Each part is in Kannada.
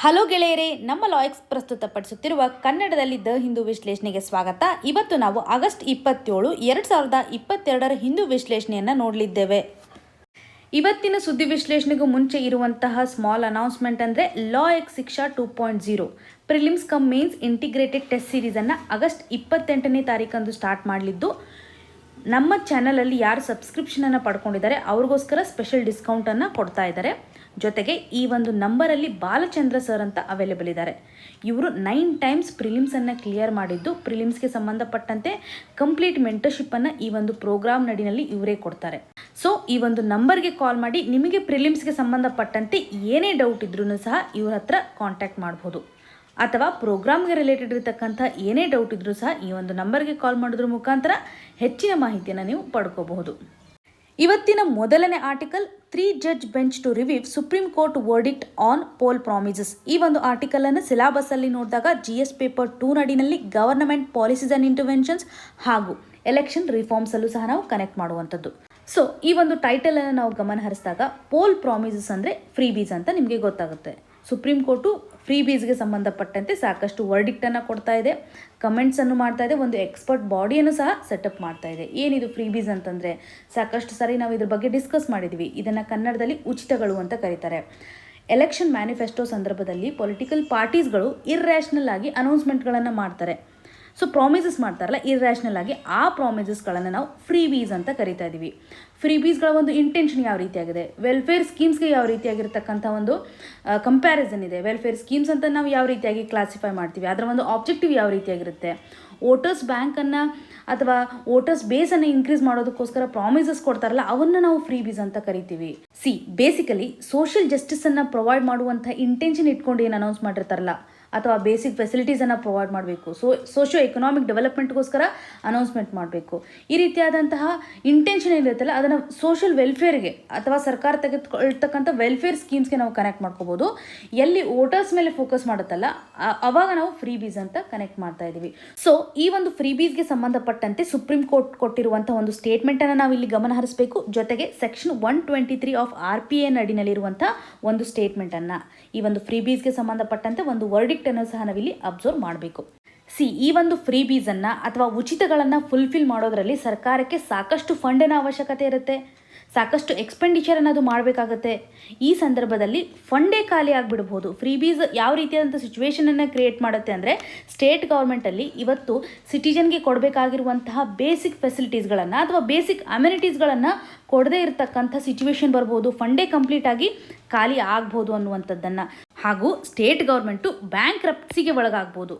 ಹಲೋ ಗೆಳೆಯರೇ, ನಮ್ಮ ಲಾಯಕ್ಸ್ ಪ್ರಸ್ತುತಪಡಿಸುತ್ತಿರುವ ಕನ್ನಡದಲ್ಲಿ ದ ಹಿಂದೂ ವಿಶ್ಲೇಷಣೆಗೆ ಸ್ವಾಗತ. ಇವತ್ತು ನಾವು ಆಗಸ್ಟ್ 27, 2022 ಹಿಂದೂ ವಿಶ್ಲೇಷಣೆಯನ್ನು ನೋಡಲಿದ್ದೇವೆ. ಇವತ್ತಿನ ಸುದ್ದಿ ವಿಶ್ಲೇಷಣೆಗೂ ಮುಂಚೆ ಇರುವಂತಹ ಸ್ಮಾಲ್ ಅನೌನ್ಸ್ಮೆಂಟ್ ಅಂದರೆ ಲಾಯಕ್ಸ್ Shiksha 2.0 prelims cum mains integrated test ಸೀರೀಸನ್ನು ಆಗಸ್ಟ್ 28ನೇ ತಾರೀಕಂದು ಸ್ಟಾರ್ಟ್ ಮಾಡಲಿದ್ದು, ನಮ್ಮ ಚಾನಲಲ್ಲಿ ಯಾರು ಸಬ್ಸ್ಕ್ರಿಪ್ಷನನ್ನು ಪಡ್ಕೊಂಡಿದ್ದಾರೆ ಅವ್ರಿಗೋಸ್ಕರ ಸ್ಪೆಷಲ್ ಡಿಸ್ಕೌಂಟನ್ನು ಕೊಡ್ತಾ ಇದ್ದಾರೆ. ಜೊತೆಗೆ ಈ ಒಂದು ನಂಬರಲ್ಲಿ ಬಾಲಚಂದ್ರ ಸರ್ ಅಂತ ಅವೈಲೇಬಲ್ ಇದ್ದಾರೆ. ಇವರು 9 ಟೈಮ್ಸ್ ಪ್ರಿಲಿಮ್ಸನ್ನು ಕ್ಲಿಯರ್ ಮಾಡಿದ್ದು, ಪ್ರಿಲಿಮ್ಸ್ಗೆ ಸಂಬಂಧಪಟ್ಟಂತೆ ಕಂಪ್ಲೀಟ್ ಮೆಂಟರ್ಶಿಪ್ಪನ್ನು ಈ ಒಂದು ಪ್ರೋಗ್ರಾಮ್ ನಡಿನಲ್ಲಿ ಇವರೇ ಕೊಡ್ತಾರೆ. ಸೊ ಈ ಒಂದು ನಂಬರ್ಗೆ ಕಾಲ್ ಮಾಡಿ ನಿಮಗೆ ಪ್ರಿಲಿಮ್ಸ್ಗೆ ಸಂಬಂಧಪಟ್ಟಂತೆ ಏನೇ ಡೌಟ್ ಇದ್ರೂ ಸಹ ಇವ್ರ ಹತ್ರ ಕಾಂಟ್ಯಾಕ್ಟ್ ಮಾಡ್ಬೋದು. ಅಥವಾ ಪ್ರೋಗ್ರಾಮ್ಗೆ ರಿಲೇಟೆಡ್ ಇರತಕ್ಕಂಥ ಏನೇ ಡೌಟ್ ಇದ್ರೂ ಸಹ ಈ ಒಂದು ನಂಬರ್ಗೆ ಕಾಲ್ ಮಾಡೋದ್ರ ಮುಖಾಂತರ ಹೆಚ್ಚಿನ ಮಾಹಿತಿಯನ್ನು ನೀವು ಪಡ್ಕೋಬಹುದು. ಇವತ್ತಿನ ಮೊದಲನೇ article 3 judge bench to review Supreme Court verdict on poll promises. ಈ ಒಂದು ಆರ್ಟಿಕಲನ್ನು ಸಿಲಾಬಸ್ಸಲ್ಲಿ ನೋಡಿದಾಗ GS ಪೇಪರ್ 2 ನಡಿನಲ್ಲಿ ಗವರ್ನಮೆಂಟ್ ಪಾಲಿಸೀಸ್ ಆ್ಯಂಡ್ ಇಂಟರ್ವೆನ್ಷನ್ಸ್ ಹಾಗೂ ಎಲೆಕ್ಷನ್ ರಿಫಾರ್ಮ್ಸಲ್ಲೂ ಸಹ ನಾವು ಕನೆಕ್ಟ್ ಮಾಡುವಂಥದ್ದು. ಸೊ ಈ ಒಂದು ಟೈಟಲನ್ನು ನಾವು ಗಮನ ಹರಿಸಿದಾಗ ಪೋಲ್ ಪ್ರಾಮಿಸಸ್ ಅಂದರೆ ಫ್ರೀ ಬೀಸ್ ಅಂತ ನಿಮಗೆ ಗೊತ್ತಾಗುತ್ತೆ. ಸುಪ್ರೀಂ ಕೋರ್ಟು ಫ್ರೀ ಬೀಸ್ಗೆ ಸಂಬಂಧಪಟ್ಟಂತೆ ಸಾಕಷ್ಟು ವರ್ಡಿಕ್ಟನ್ನು ಕೊಡ್ತಾ ಇದೆ, ಕಮೆಂಟ್ಸನ್ನು ಮಾಡ್ತಾ ಇದೆ, ಒಂದು ಎಕ್ಸ್ಪರ್ಟ್ ಬಾಡಿಯನ್ನು ಸಹ ಸೆಟಪ್ ಮಾಡ್ತಾ ಇದೆ. ಏನಿದು ಫ್ರೀ ಬೀಸ್ ಅಂತಂದರೆ ಸಾಕಷ್ಟು ಸಾರಿ ನಾವು ಇದ್ರ ಬಗ್ಗೆ ಡಿಸ್ಕಸ್ ಮಾಡಿದ್ವಿ. ಇದನ್ನು ಕನ್ನಡದಲ್ಲಿ ಉಚಿತಗಳು ಅಂತ ಕರೀತಾರೆ. ಎಲೆಕ್ಷನ್ ಮ್ಯಾನಿಫೆಸ್ಟೋ ಸಂದರ್ಭದಲ್ಲಿ ಪೊಲಿಟಿಕಲ್ ಪಾರ್ಟೀಸ್ಗಳು ಇರ್ರ್ಯಾಷನಲ್ ಆಗಿ ಅನೌನ್ಸ್ಮೆಂಟ್ಗಳನ್ನು ಮಾಡ್ತಾರೆ. ಸೊ ಪ್ರಾಮಿಸಸ್ ಮಾಡ್ತಾರಲ್ಲ ಇರ್ರ್ಯಾಷನಲ್ ಆಗಿ, ಆ ಪ್ರಾಮಿಸಸ್ಗಳನ್ನು ನಾವು ಫ್ರೀ ಬೀಸ್ ಅಂತ ಕರಿತಾ ಇದ್ದೀವಿ. ಫ್ರೀ ಬೀಸ್ಗಳ ಒಂದು ಇಂಟೆನ್ಷನ್ ಯಾವ ರೀತಿಯಾಗಿದೆ, ವೆಲ್ಫೇರ್ ಸ್ಕೀಮ್ಸ್ಗೆ ಯಾವ ರೀತಿಯಾಗಿರ್ತಕ್ಕಂಥ ಒಂದು ಕಂಪ್ಯಾರಿಸನ್ ಇದೆ, ವೆಲ್ಫೇರ್ ಸ್ಕೀಮ್ಸ್ ಅಂತ ನಾವು ಯಾವ ರೀತಿಯಾಗಿ ಕ್ಲಾಸಿಫೈ ಮಾಡ್ತೀವಿ, ಅದರ ಒಂದು ಆಬ್ಜೆಕ್ಟಿವ್ ಯಾವ ರೀತಿಯಾಗಿರುತ್ತೆ, ವೋಟರ್ಸ್ ಬ್ಯಾಂಕನ್ನು ಅಥವಾ ವೋಟರ್ಸ್ ಬೇಸನ್ನು ಇನ್ಕ್ರೀಸ್ ಮಾಡೋದಕ್ಕೋಸ್ಕರ ಪ್ರಾಮಿಸಸ್ ಕೊಡ್ತಾರಲ್ಲ ಅವನ್ನು ನಾವು ಫ್ರೀ ಬೀಸ್ ಅಂತ ಕರಿತೀವಿ. ಬೇಸಿಕಲಿ ಸೋಷಿಯಲ್ ಜಸ್ಟಿಸನ್ನು ಪ್ರೊವೈಡ್ ಮಾಡುವಂಥ ಇಂಟೆನ್ಷನ್ ಇಟ್ಕೊಂಡು ಏನು ಅನೌನ್ಸ್ ಮಾಡಿರ್ತಾರಲ್ಲ, ಅಥವಾ ಬೇಸಿಕ್ ಫೆಸಿಲಿಟೀಸನ್ನು ಪ್ರೊವೈಡ್ ಮಾಡಬೇಕು, ಸೋಷಿಯೋ ಎಕನಾಮಿಕ್ ಡೆವಲಪ್ಮೆಂಟ್ಗೋಸ್ಕರ ಅನೌನ್ಸ್ಮೆಂಟ್ ಮಾಡಬೇಕು, ಈ ರೀತಿಯಾದಂತಹ ಇಂಟೆನ್ಷನ್ ಏನಿರುತ್ತಲ್ಲ ಅದನ್ನು ಸೋಷಿಯಲ್ ವೆಲ್ಫೇರ್ಗೆ ಅಥವಾ ಸರ್ಕಾರ ತೆಗೆದುಕೊಳ್ತಕ್ಕಂಥ ವೆಲ್ಫೇರ್ ಸ್ಕೀಮ್ಸ್ಗೆ ನಾವು ಕನೆಕ್ಟ್ ಮಾಡ್ಕೋಬೋದು. ಎಲ್ಲಿ ವೋಟರ್ಸ್ ಮೇಲೆ ಫೋಕಸ್ ಮಾಡುತ್ತಲ್ಲ ಅವಾಗ ನಾವು ಫ್ರೀ ಬೀಸ್ ಅಂತ ಕನೆಕ್ಟ್ ಮಾಡ್ತಾ ಇದ್ದೀವಿ. ಸೊ ಈ ಒಂದು ಫ್ರೀ ಬೀಸ್ಗೆ ಸಂಬಂಧಪಟ್ಟಂತೆ ಸುಪ್ರೀಂ ಕೋರ್ಟ್ ಕೊಟ್ಟಿರುವಂಥ ಒಂದು ಸ್ಟೇಟ್ಮೆಂಟನ್ನು ನಾವು ಇಲ್ಲಿ ಗಮನ ಹರಿಸಬೇಕು. ಜೊತೆಗೆ ಸೆಕ್ಷನ್ 123 ಆಫ್ RPA ನಡಿನಲ್ಲಿರುವಂಥ ಒಂದು ಸ್ಟೇಟ್ಮೆಂಟನ್ನು, ಈ ಒಂದು ಫ್ರೀ ಬೀಸ್ಗೆ ಸಂಬಂಧಪಟ್ಟಂತೆ ಒಂದು ವರ್ಡಿಕ್ಟ್ ಅನ್ನು ಸಹ ನಾವಿಲ್ಲಿ ಅಬ್ಸರ್ವ್ ಮಾಡಬೇಕು. ಈ ಒಂದು ಫ್ರೀ ಬೀಸನ್ನು ಅಥವಾ ಉಚಿತಗಳನ್ನು ಫುಲ್ಫಿಲ್ ಮಾಡೋದರಲ್ಲಿ ಸರ್ಕಾರಕ್ಕೆ ಸಾಕಷ್ಟು ಫಂಡಿನ ಅವಶ್ಯಕತೆ ಇರುತ್ತೆ, ಸಾಕಷ್ಟು ಎಕ್ಸ್ಪೆಂಡಿಚರ್ ಅನ್ನೋದು ಮಾಡಬೇಕಾಗತ್ತೆ. ಈ ಸಂದರ್ಭದಲ್ಲಿ ಫಂಡೇ ಖಾಲಿ ಆಗಿಬಿಡ್ಬೋದು. ಫ್ರೀ ಬೀಸ್ ಯಾವ ರೀತಿಯಾದಂಥ ಸಿಚುವೇಷನನ್ನು ಕ್ರಿಯೇಟ್ ಮಾಡುತ್ತೆ ಅಂದರೆ, ಸ್ಟೇಟ್ ಗೌರ್ಮೆಂಟಲ್ಲಿ ಇವತ್ತು ಸಿಟಿಜನ್ಗೆ ಕೊಡಬೇಕಾಗಿರುವಂತಹ ಬೇಸಿಕ್ ಫೆಸಿಲಿಟೀಸ್ಗಳನ್ನು ಅಥವಾ ಬೇಸಿಕ್ ಅಮ್ಯುನಿಟೀಸ್ಗಳನ್ನು ಕೊಡದೇ ಇರತಕ್ಕಂಥ ಸಿಚುವೇಶನ್ ಬರ್ಬೋದು, ಫಂಡೇ ಕಂಪ್ಲೀಟಾಗಿ ಖಾಲಿ ಆಗ್ಬೋದು ಅನ್ನುವಂಥದ್ದನ್ನು, ಹಾಗೂ ಸ್ಟೇಟ್ ಗೌರ್ಮೆಂಟು ಬ್ಯಾಂಕ್ರಪ್ಸಿಗೆ ಒಳಗಾಗ್ಬೋದು.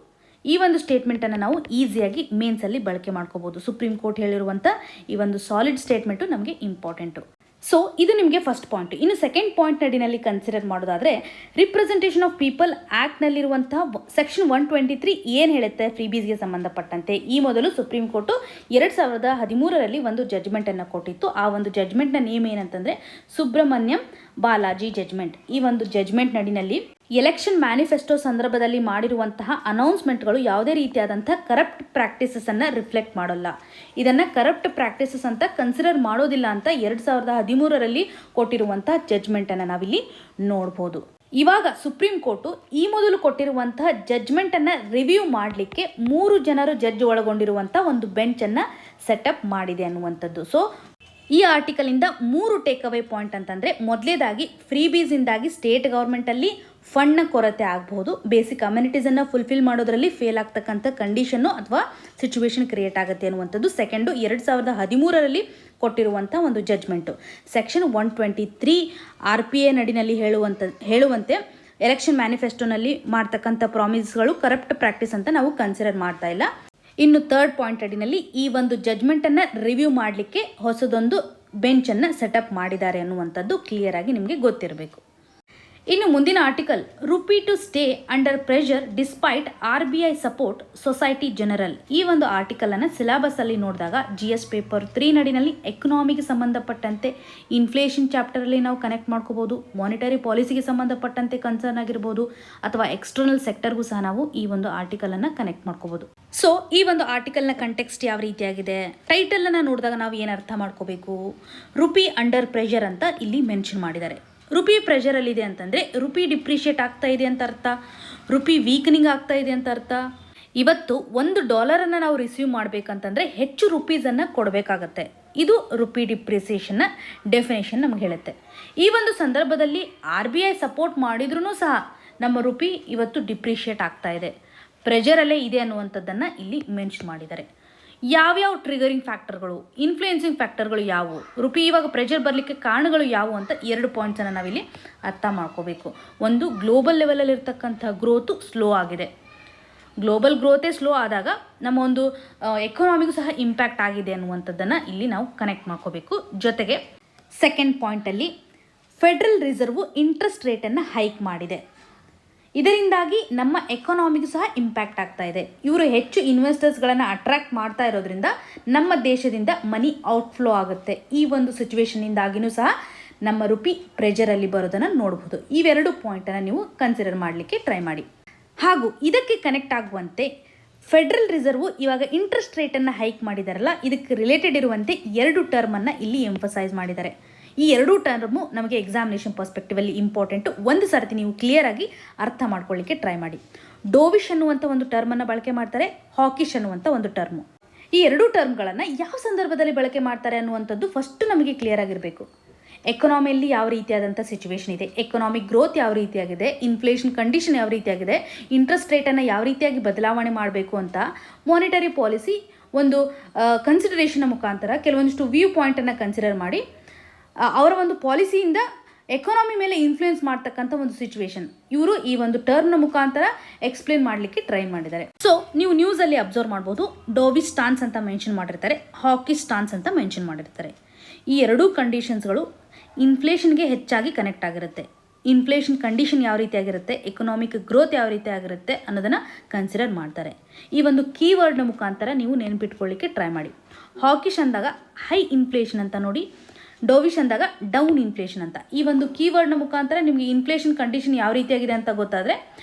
ಈ ಒಂದು ಸ್ಟೇಟ್ಮೆಂಟನ್ನು ನಾವು ಈಸಿಯಾಗಿ ಮೇನ್ಸಲ್ಲಿ ಬಳಕೆ ಮಾಡ್ಕೋಬೋದು. ಸುಪ್ರೀಂ ಕೋರ್ಟ್ ಹೇಳಿರುವಂಥ ಈ ಒಂದು ಸಾಲಿಡ್ ಸ್ಟೇಟ್ಮೆಂಟು ನಮಗೆ ಇಂಪಾರ್ಟೆಂಟು. ಸೊ ಇದು ನಿಮಗೆ ಫಸ್ಟ್ ಪಾಯಿಂಟ್. ಇನ್ನು ಸೆಕೆಂಡ್ ಪಾಯಿಂಟ್ ನಡಿನಲ್ಲಿ ಕನ್ಸಿಡರ್ ಮಾಡೋದಾದರೆ, ರಿಪ್ರೆಸೆಂಟೇಷನ್ ಆಫ್ ಪೀಪಲ್ ಆ್ಯಕ್ಟ್ನಲ್ಲಿರುವಂಥ ಸೆಕ್ಷನ್ 123 ಏನು ಹೇಳುತ್ತೆ ಫ್ರೀ ಬೀಸ್ಗೆ ಸಂಬಂಧಪಟ್ಟಂತೆ. ಈ ಮೊದಲು ಸುಪ್ರೀಂ ಕೋರ್ಟು 2013ರಲ್ಲಿ ಒಂದು ಜಡ್ಜ್ಮೆಂಟನ್ನು ಕೊಟ್ಟಿತ್ತು. ಆ ಒಂದು ಜಡ್ಜ್ಮೆಂಟ್ನ ನೇಮ್ ಏನಂತಂದರೆ ಸುಬ್ರಹ್ಮಣ್ಯಂ ಬಾಲಾಜಿ ಜಡ್ಜ್ಮೆಂಟ್. ಈ ಒಂದು ಜಡ್ಜ್ಮೆಂಟ್ ನಡಿನಲ್ಲಿ ಎಲೆಕ್ಷನ್ ಮ್ಯಾನಿಫೆಸ್ಟೋ ಸಂದರ್ಭದಲ್ಲಿ ಮಾಡಿರುವಂತಹ ಅನೌನ್ಸ್ಮೆಂಟ್ಗಳು ಯಾವುದೇ ರೀತಿಯಾದಂಥ ಕರಪ್ಟ್ ಪ್ರಾಕ್ಟೀಸಸನ್ನು ರಿಫ್ಲೆಕ್ಟ್ ಮಾಡೋಲ್ಲ, ಇದನ್ನು ಕರಪ್ಟ್ ಪ್ರಾಕ್ಟೀಸಸ್ ಅಂತ ಕನ್ಸಿಡರ್ ಮಾಡೋದಿಲ್ಲ ಅಂತ 2013ರಲ್ಲಿ ಕೊಟ್ಟಿರುವಂಥ ಜಡ್ಜ್ಮೆಂಟನ್ನು ನಾವಿಲ್ಲಿ ನೋಡ್ಬೋದು. ಇವಾಗ ಸುಪ್ರೀಂ ಕೋರ್ಟು ಈ ಮೊದಲು ಕೊಟ್ಟಿರುವಂತಹ ಜಡ್ಜ್ಮೆಂಟನ್ನು ರಿವ್ಯೂ ಮಾಡಲಿಕ್ಕೆ 3 ಜನರು ಜಡ್ಜ್ ಒಳಗೊಂಡಿರುವಂಥ ಒಂದು ಬೆಂಚನ್ನು ಸೆಟಪ್ ಮಾಡಿದೆ ಅನ್ನುವಂಥದ್ದು. ಸೊ ಈ ಆರ್ಟಿಕಲಿಂದ 3 ಟೇಕ್ ಅವೇ ಪಾಯಿಂಟ್ ಅಂತಂದರೆ, ಮೊದಲೇದಾಗಿ ಫ್ರೀ ಬೀಸಿಂದಾಗಿ ಸ್ಟೇಟ್ ಗೌರ್ಮೆಂಟಲ್ಲಿ ಫಂಡ್ನ ಕೊರತೆ ಆಗ್ಬೋದು, ಬೇಸಿಕ್ ಅಮ್ಯುನಿಟೀಸನ್ನು ಫುಲ್ಫಿಲ್ ಮಾಡೋದರಲ್ಲಿ ಫೇಲ್ ಆಗ್ತಕ್ಕಂಥ ಕಂಡೀಷನ್ನು ಅಥವಾ ಸಿಚುವೇಶನ್ ಕ್ರಿಯೇಟ್ ಆಗುತ್ತೆ ಅನ್ನುವಂಥದ್ದು. ಸೆಕೆಂಡು 2013ರಲ್ಲಿ ಕೊಟ್ಟಿರುವಂಥ ಒಂದು ಜಡ್ಜ್ಮೆಂಟು ಸೆಕ್ಷನ್ 123 RPA ನಡಿನಲ್ಲಿ ಹೇಳುವಂತೆ ಎಲೆಕ್ಷನ್ ಮ್ಯಾನಿಫೆಸ್ಟೋನಲ್ಲಿ ಮಾಡ್ತಕ್ಕಂಥ ಪ್ರಾಮಿಸ್ಗಳು ಕರಪ್ಟ್ ಪ್ರಾಕ್ಟೀಸ್ ಅಂತ ನಾವು ಕನ್ಸಿಡರ್ ಮಾಡ್ತಾ ಇಲ್ಲ. ಇನ್ನು ಥರ್ಡ್ ಪಾಯಿಂಟ್ ಅಡಿನಲ್ಲಿ ಈ ಒಂದು ಜಡ್ಜ್ಮೆಂಟನ್ನು ರಿವ್ಯೂ ಮಾಡಲಿಕ್ಕೆ ಹೊಸದೊಂದು ಬೆಂಚನ್ನು ಸೆಟಪ್ ಮಾಡಿದ್ದಾರೆ ಅನ್ನುವಂಥದ್ದು ಕ್ಲಿಯರ್ ಆಗಿ ನಿಮಗೆ ಗೊತ್ತಿರಬೇಕು. ಇನ್ನು ಮುಂದಿನ article, rupee to stay under pressure despite RBI support Societe Generale. ಈ ಒಂದು ಆರ್ಟಿಕಲನ್ನು ಸಿಲಾಬಸ್ಸಲ್ಲಿ ನೋಡಿದಾಗ GS ಪೇಪರ್ 3 ನಡಿನಲ್ಲಿ ಎಕನಾಮಿಗೆ ಸಂಬಂಧಪಟ್ಟಂತೆ ಇನ್ಫ್ಲೇಷನ್ ಚಾಪ್ಟರಲ್ಲಿ ನಾವು ಕನೆಕ್ಟ್ ಮಾಡ್ಕೋಬೋದು, ಮಾನಿಟರಿ ಪಾಲಿಸಿಗೆ ಸಂಬಂಧಪಟ್ಟಂತೆ ಕನ್ಸರ್ನ್ ಆಗಿರ್ಬೋದು, ಅಥವಾ ಎಕ್ಸ್ಟರ್ನಲ್ ಸೆಕ್ಟರ್ಗೂ ಸಹ ನಾವು ಈ ಒಂದು ಆರ್ಟಿಕಲನ್ನು ಕನೆಕ್ಟ್ ಮಾಡ್ಕೋಬೋದು. ಸೊ ಈ ಒಂದು ಆರ್ಟಿಕಲ್ನ ಕಂಟೆಕ್ಸ್ಟ್ ಯಾವ ರೀತಿಯಾಗಿದೆ, ಟೈಟಲನ್ನು ನೋಡಿದಾಗ ನಾವು ಏನು ಅರ್ಥ ಮಾಡ್ಕೋಬೇಕು, ರುಪಿ ಅಂಡರ್ ಪ್ರೆಷರ್ ಅಂತ ಇಲ್ಲಿ ಮೆನ್ಷನ್ ಮಾಡಿದ್ದಾರೆ. ರುಪಿ ಪ್ರೆಷರಲ್ಲಿದೆ ಅಂತಂದರೆ ರುಪಿ ಡಿಪ್ರಿಷಿಯೇಟ್ ಆಗ್ತಾ ಇದೆ ಅಂತ ಅರ್ಥ, ರುಪಿ ವೀಕ್ನಿಂಗ್ ಆಗ್ತಾ ಇದೆ ಅಂತ ಅರ್ಥ. ಇವತ್ತು $1 ನಾವು ರಿಸೀವ್ ಮಾಡಬೇಕಂತಂದರೆ ಹೆಚ್ಚು ರುಪೀಸನ್ನು ಕೊಡಬೇಕಾಗತ್ತೆ. ಇದು ರುಪಿ ಡಿಪ್ರಿಸಿಯೇಷನ್ನ ಡೆಫಿನೇಷನ್ ನಮ್ಗೆ ಹೇಳುತ್ತೆ. ಈ ಒಂದು ಸಂದರ್ಭದಲ್ಲಿ RBI ಸಪೋರ್ಟ್ ಮಾಡಿದ್ರೂ ಸಹ ನಮ್ಮ ರುಪಿ ಇವತ್ತು ಡಿಪ್ರಿಷಿಯೇಟ್ ಆಗ್ತಾ ಇದೆ, ಪ್ರೆಷರಲ್ಲೇ ಇದೆ ಅನ್ನುವಂಥದ್ದನ್ನು ಇಲ್ಲಿ ಮೆನ್ಷನ್ ಮಾಡಿದ್ದಾರೆ. ಯಾವ್ಯಾವ ಟ್ರಿಗರಿಂಗ್ ಫ್ಯಾಕ್ಟರ್ಗಳು, ಇನ್ಫ್ಲೂಯೆನ್ಸಿಂಗ್ ಫ್ಯಾಕ್ಟರ್ಗಳು ಯಾವುವು, ರುಪಿ ಇವಾಗ ಪ್ರೆಷರ್ ಬರಲಿಕ್ಕೆ ಕಾರಣಗಳು ಯಾವುವು ಅಂತ 2 ಪಾಯಿಂಟ್ಸನ್ನು ನಾವಿಲ್ಲಿ ಅರ್ಥ ಮಾಡ್ಕೋಬೇಕು. ಒಂದು, ಗ್ಲೋಬಲ್ ಲೆವೆಲಲ್ಲಿ ಇರ್ತಕ್ಕಂಥ ಗ್ರೋತು ಸ್ಲೋ ಆಗಿದೆ. ಗ್ಲೋಬಲ್ ಗ್ರೋತೇ ಸ್ಲೋ ಆದಾಗ ನಮ್ಮ ಒಂದು ಎಕಾನಮಿಗೂ ಸಹ ಇಂಪ್ಯಾಕ್ಟ್ ಆಗಿದೆ ಅನ್ನುವಂಥದ್ದನ್ನು ಇಲ್ಲಿ ನಾವು ಕನೆಕ್ಟ್ ಮಾಡ್ಕೋಬೇಕು. ಜೊತೆಗೆ ಸೆಕೆಂಡ್ ಪಾಯಿಂಟಲ್ಲಿ ಫೆಡ್ರಲ್ ರಿಸರ್ವ್ ಇಂಟ್ರೆಸ್ಟ್ ರೇಟನ್ನು ಹೈಕ್ ಮಾಡಿದೆ. ಇದರಿಂದಾಗಿ ನಮ್ಮ ಎಕಾನಮಿಗೂ ಸಹ ಇಂಪ್ಯಾಕ್ಟ್ ಆಗ್ತಾ ಇದೆ. ಇವರು ಹೆಚ್ಚು ಇನ್ವೆಸ್ಟರ್ಸ್ಗಳನ್ನು ಅಟ್ರಾಕ್ಟ್ ಮಾಡ್ತಾ ಇರೋದ್ರಿಂದ ನಮ್ಮ ದೇಶದಿಂದ ಮನಿ ಔಟ್ಫ್ಲೋ ಆಗುತ್ತೆ. ಈ ಒಂದು ಸಿಚುವೇಶನಿಂದಾಗಿಯೂ ಸಹ ನಮ್ಮ ರುಪಿ ಪ್ರೆಷರಲ್ಲಿ ಬರೋದನ್ನು ನೋಡ್ಬೋದು. ಇವೆರಡು ಪಾಯಿಂಟನ್ನು ನೀವು ಕನ್ಸಿಡರ್ ಮಾಡಲಿಕ್ಕೆ ಟ್ರೈ ಮಾಡಿ. ಹಾಗೂ ಇದಕ್ಕೆ ಕನೆಕ್ಟ್ ಆಗುವಂತೆ ಫೆಡ್ರಲ್ ರಿಸರ್ವ್ ಇವಾಗ ಇಂಟ್ರೆಸ್ಟ್ ರೇಟನ್ನು ಹೈಕ್ ಮಾಡಿದಾರಲ್ಲ, ಇದಕ್ಕೆ ರಿಲೇಟೆಡ್ ಇರುವಂತೆ 2 ಟರ್ಮನ್ನು ಇಲ್ಲಿ ಎಂಫಸೈಸ್ ಮಾಡಿದ್ದಾರೆ. ಈ 2 ಟರ್ಮು ನಮಗೆ ಎಕ್ಸಾಮಿನೇಷನ್ ಪರ್ಸ್ಪೆಕ್ಟಿವಲ್ಲಿ ಇಂಪಾರ್ಟೆಂಟು. ಒಂದು ಸರ್ತಿ ನೀವು ಕ್ಲಿಯರಾಗಿ ಅರ್ಥ ಮಾಡ್ಕೊಳ್ಳಿಕ್ಕೆ ಟ್ರೈ ಮಾಡಿ. ಡೋವಿಶ್ ಅನ್ನುವಂಥ ಒಂದು ಟರ್ಮನ್ನು ಬಳಕೆ ಮಾಡ್ತಾರೆ, ಹಾಕಿಶ್ ಅನ್ನುವಂಥ ಒಂದು ಟರ್ಮು. ಈ 2 ಟರ್ಮ್ಗಳನ್ನು ಯಾವ ಸಂದರ್ಭದಲ್ಲಿ ಬಳಕೆ ಮಾಡ್ತಾರೆ ಅನ್ನುವಂಥದ್ದು ಫಸ್ಟ್ ನಮಗೆ ಕ್ಲಿಯರ್ ಆಗಿರಬೇಕು. ಎಕನಾಮಿಯಲ್ಲಿ ಯಾವ ರೀತಿಯಾದಂಥ ಸಿಚುವೇಶನ್ ಇದೆ, ಎಕನಾಮಿಕ್ ಗ್ರೋತ್ ಯಾವ ರೀತಿಯಾಗಿದೆ, ಇನ್ಫ್ಲೇಷನ್ ಕಂಡೀಷನ್ ಯಾವ ರೀತಿಯಾಗಿದೆ, ಇಂಟ್ರೆಸ್ಟ್ ರೇಟನ್ನು ಯಾವ ರೀತಿಯಾಗಿ ಬದಲಾವಣೆ ಮಾಡಬೇಕು ಅಂತ ಮಾನಿಟರಿ ಪಾಲಿಸಿ ಒಂದು ಕನ್ಸಿಡರೇಷನ್ನ ಮುಖಾಂತರ ಕೆಲವೊಂದಿಷ್ಟು ವ್ಯೂ ಪಾಯಿಂಟನ್ನು ಕನ್ಸಿಡರ್ ಮಾಡಿ ಅವರ ಒಂದು ಪಾಲಿಸಿಯಿಂದ ಎಕಾನಮಿ ಮೇಲೆ ಇನ್ಫ್ಲೂಯೆನ್ಸ್ ಮಾಡ್ತಕ್ಕಂಥ ಒಂದು ಸಿಚುವೇಶನ್ ಇವರು ಈ ಒಂದು ಟರ್ಮ್ನ ಮುಖಾಂತರ ಎಕ್ಸ್ಪ್ಲೇನ್ ಮಾಡಲಿಕ್ಕೆ ಟ್ರೈ ಮಾಡಿದ್ದಾರೆ. ಸೊ ನೀವು ನ್ಯೂಸಲ್ಲಿ ಅಬ್ಸರ್ವ್ ಮಾಡ್ಬೋದು, ಡೋವಿಶ್ ಸ್ಟಾನ್ಸ್ ಅಂತ ಮೆನ್ಷನ್ ಮಾಡಿರ್ತಾರೆ, ಹಾಕಿಶ್ ಸ್ಟಾನ್ಸ್ ಅಂತ ಮೆನ್ಷನ್ ಮಾಡಿರ್ತಾರೆ. ಈ 2 ಕಂಡೀಷನ್ಸ್ಗಳು ಇನ್ಫ್ಲೇಷನ್ಗೆ ಹೆಚ್ಚಾಗಿ ಕನೆಕ್ಟ್ ಆಗಿರುತ್ತೆ. ಇನ್ಫ್ಲೇಷನ್ ಕಂಡೀಷನ್ ಯಾವ ರೀತಿಯಾಗಿರುತ್ತೆ, ಎಕನಾಮಿಕ್ ಗ್ರೋತ್ ಯಾವ ರೀತಿ ಆಗಿರುತ್ತೆ ಅನ್ನೋದನ್ನು ಕನ್ಸಿಡರ್ ಮಾಡ್ತಾರೆ. ಈ ಒಂದು ಕೀವರ್ಡ್ನ ಮುಖಾಂತರ ನೀವು ನೆನಪಿಟ್ಕೊಳ್ಳಿಕ್ಕೆ ಟ್ರೈ ಮಾಡಿ. ಹಾಕಿಶ್ ಅಂದಾಗ ಹೈ ಇನ್ಫ್ಲೇಷನ್ ಅಂತ ನೋಡಿ, ಡೋವಿಶ್ ಅಂದಾಗ ಡೌನ್ ಇನ್ಫ್ಲೇಷನ್ ಅಂತ. ಈ ಒಂದು ಕೀವರ್ಡ್ನ ಮುಖಾಂತರ ನಿಮಗೆ ಇನ್ಫ್ಲೇಷನ್ ಕಂಡೀಷನ್ ಯಾವ ರೀತಿಯಾಗಿದೆ ಅಂತ ಗೊತ್ತಾದರೆ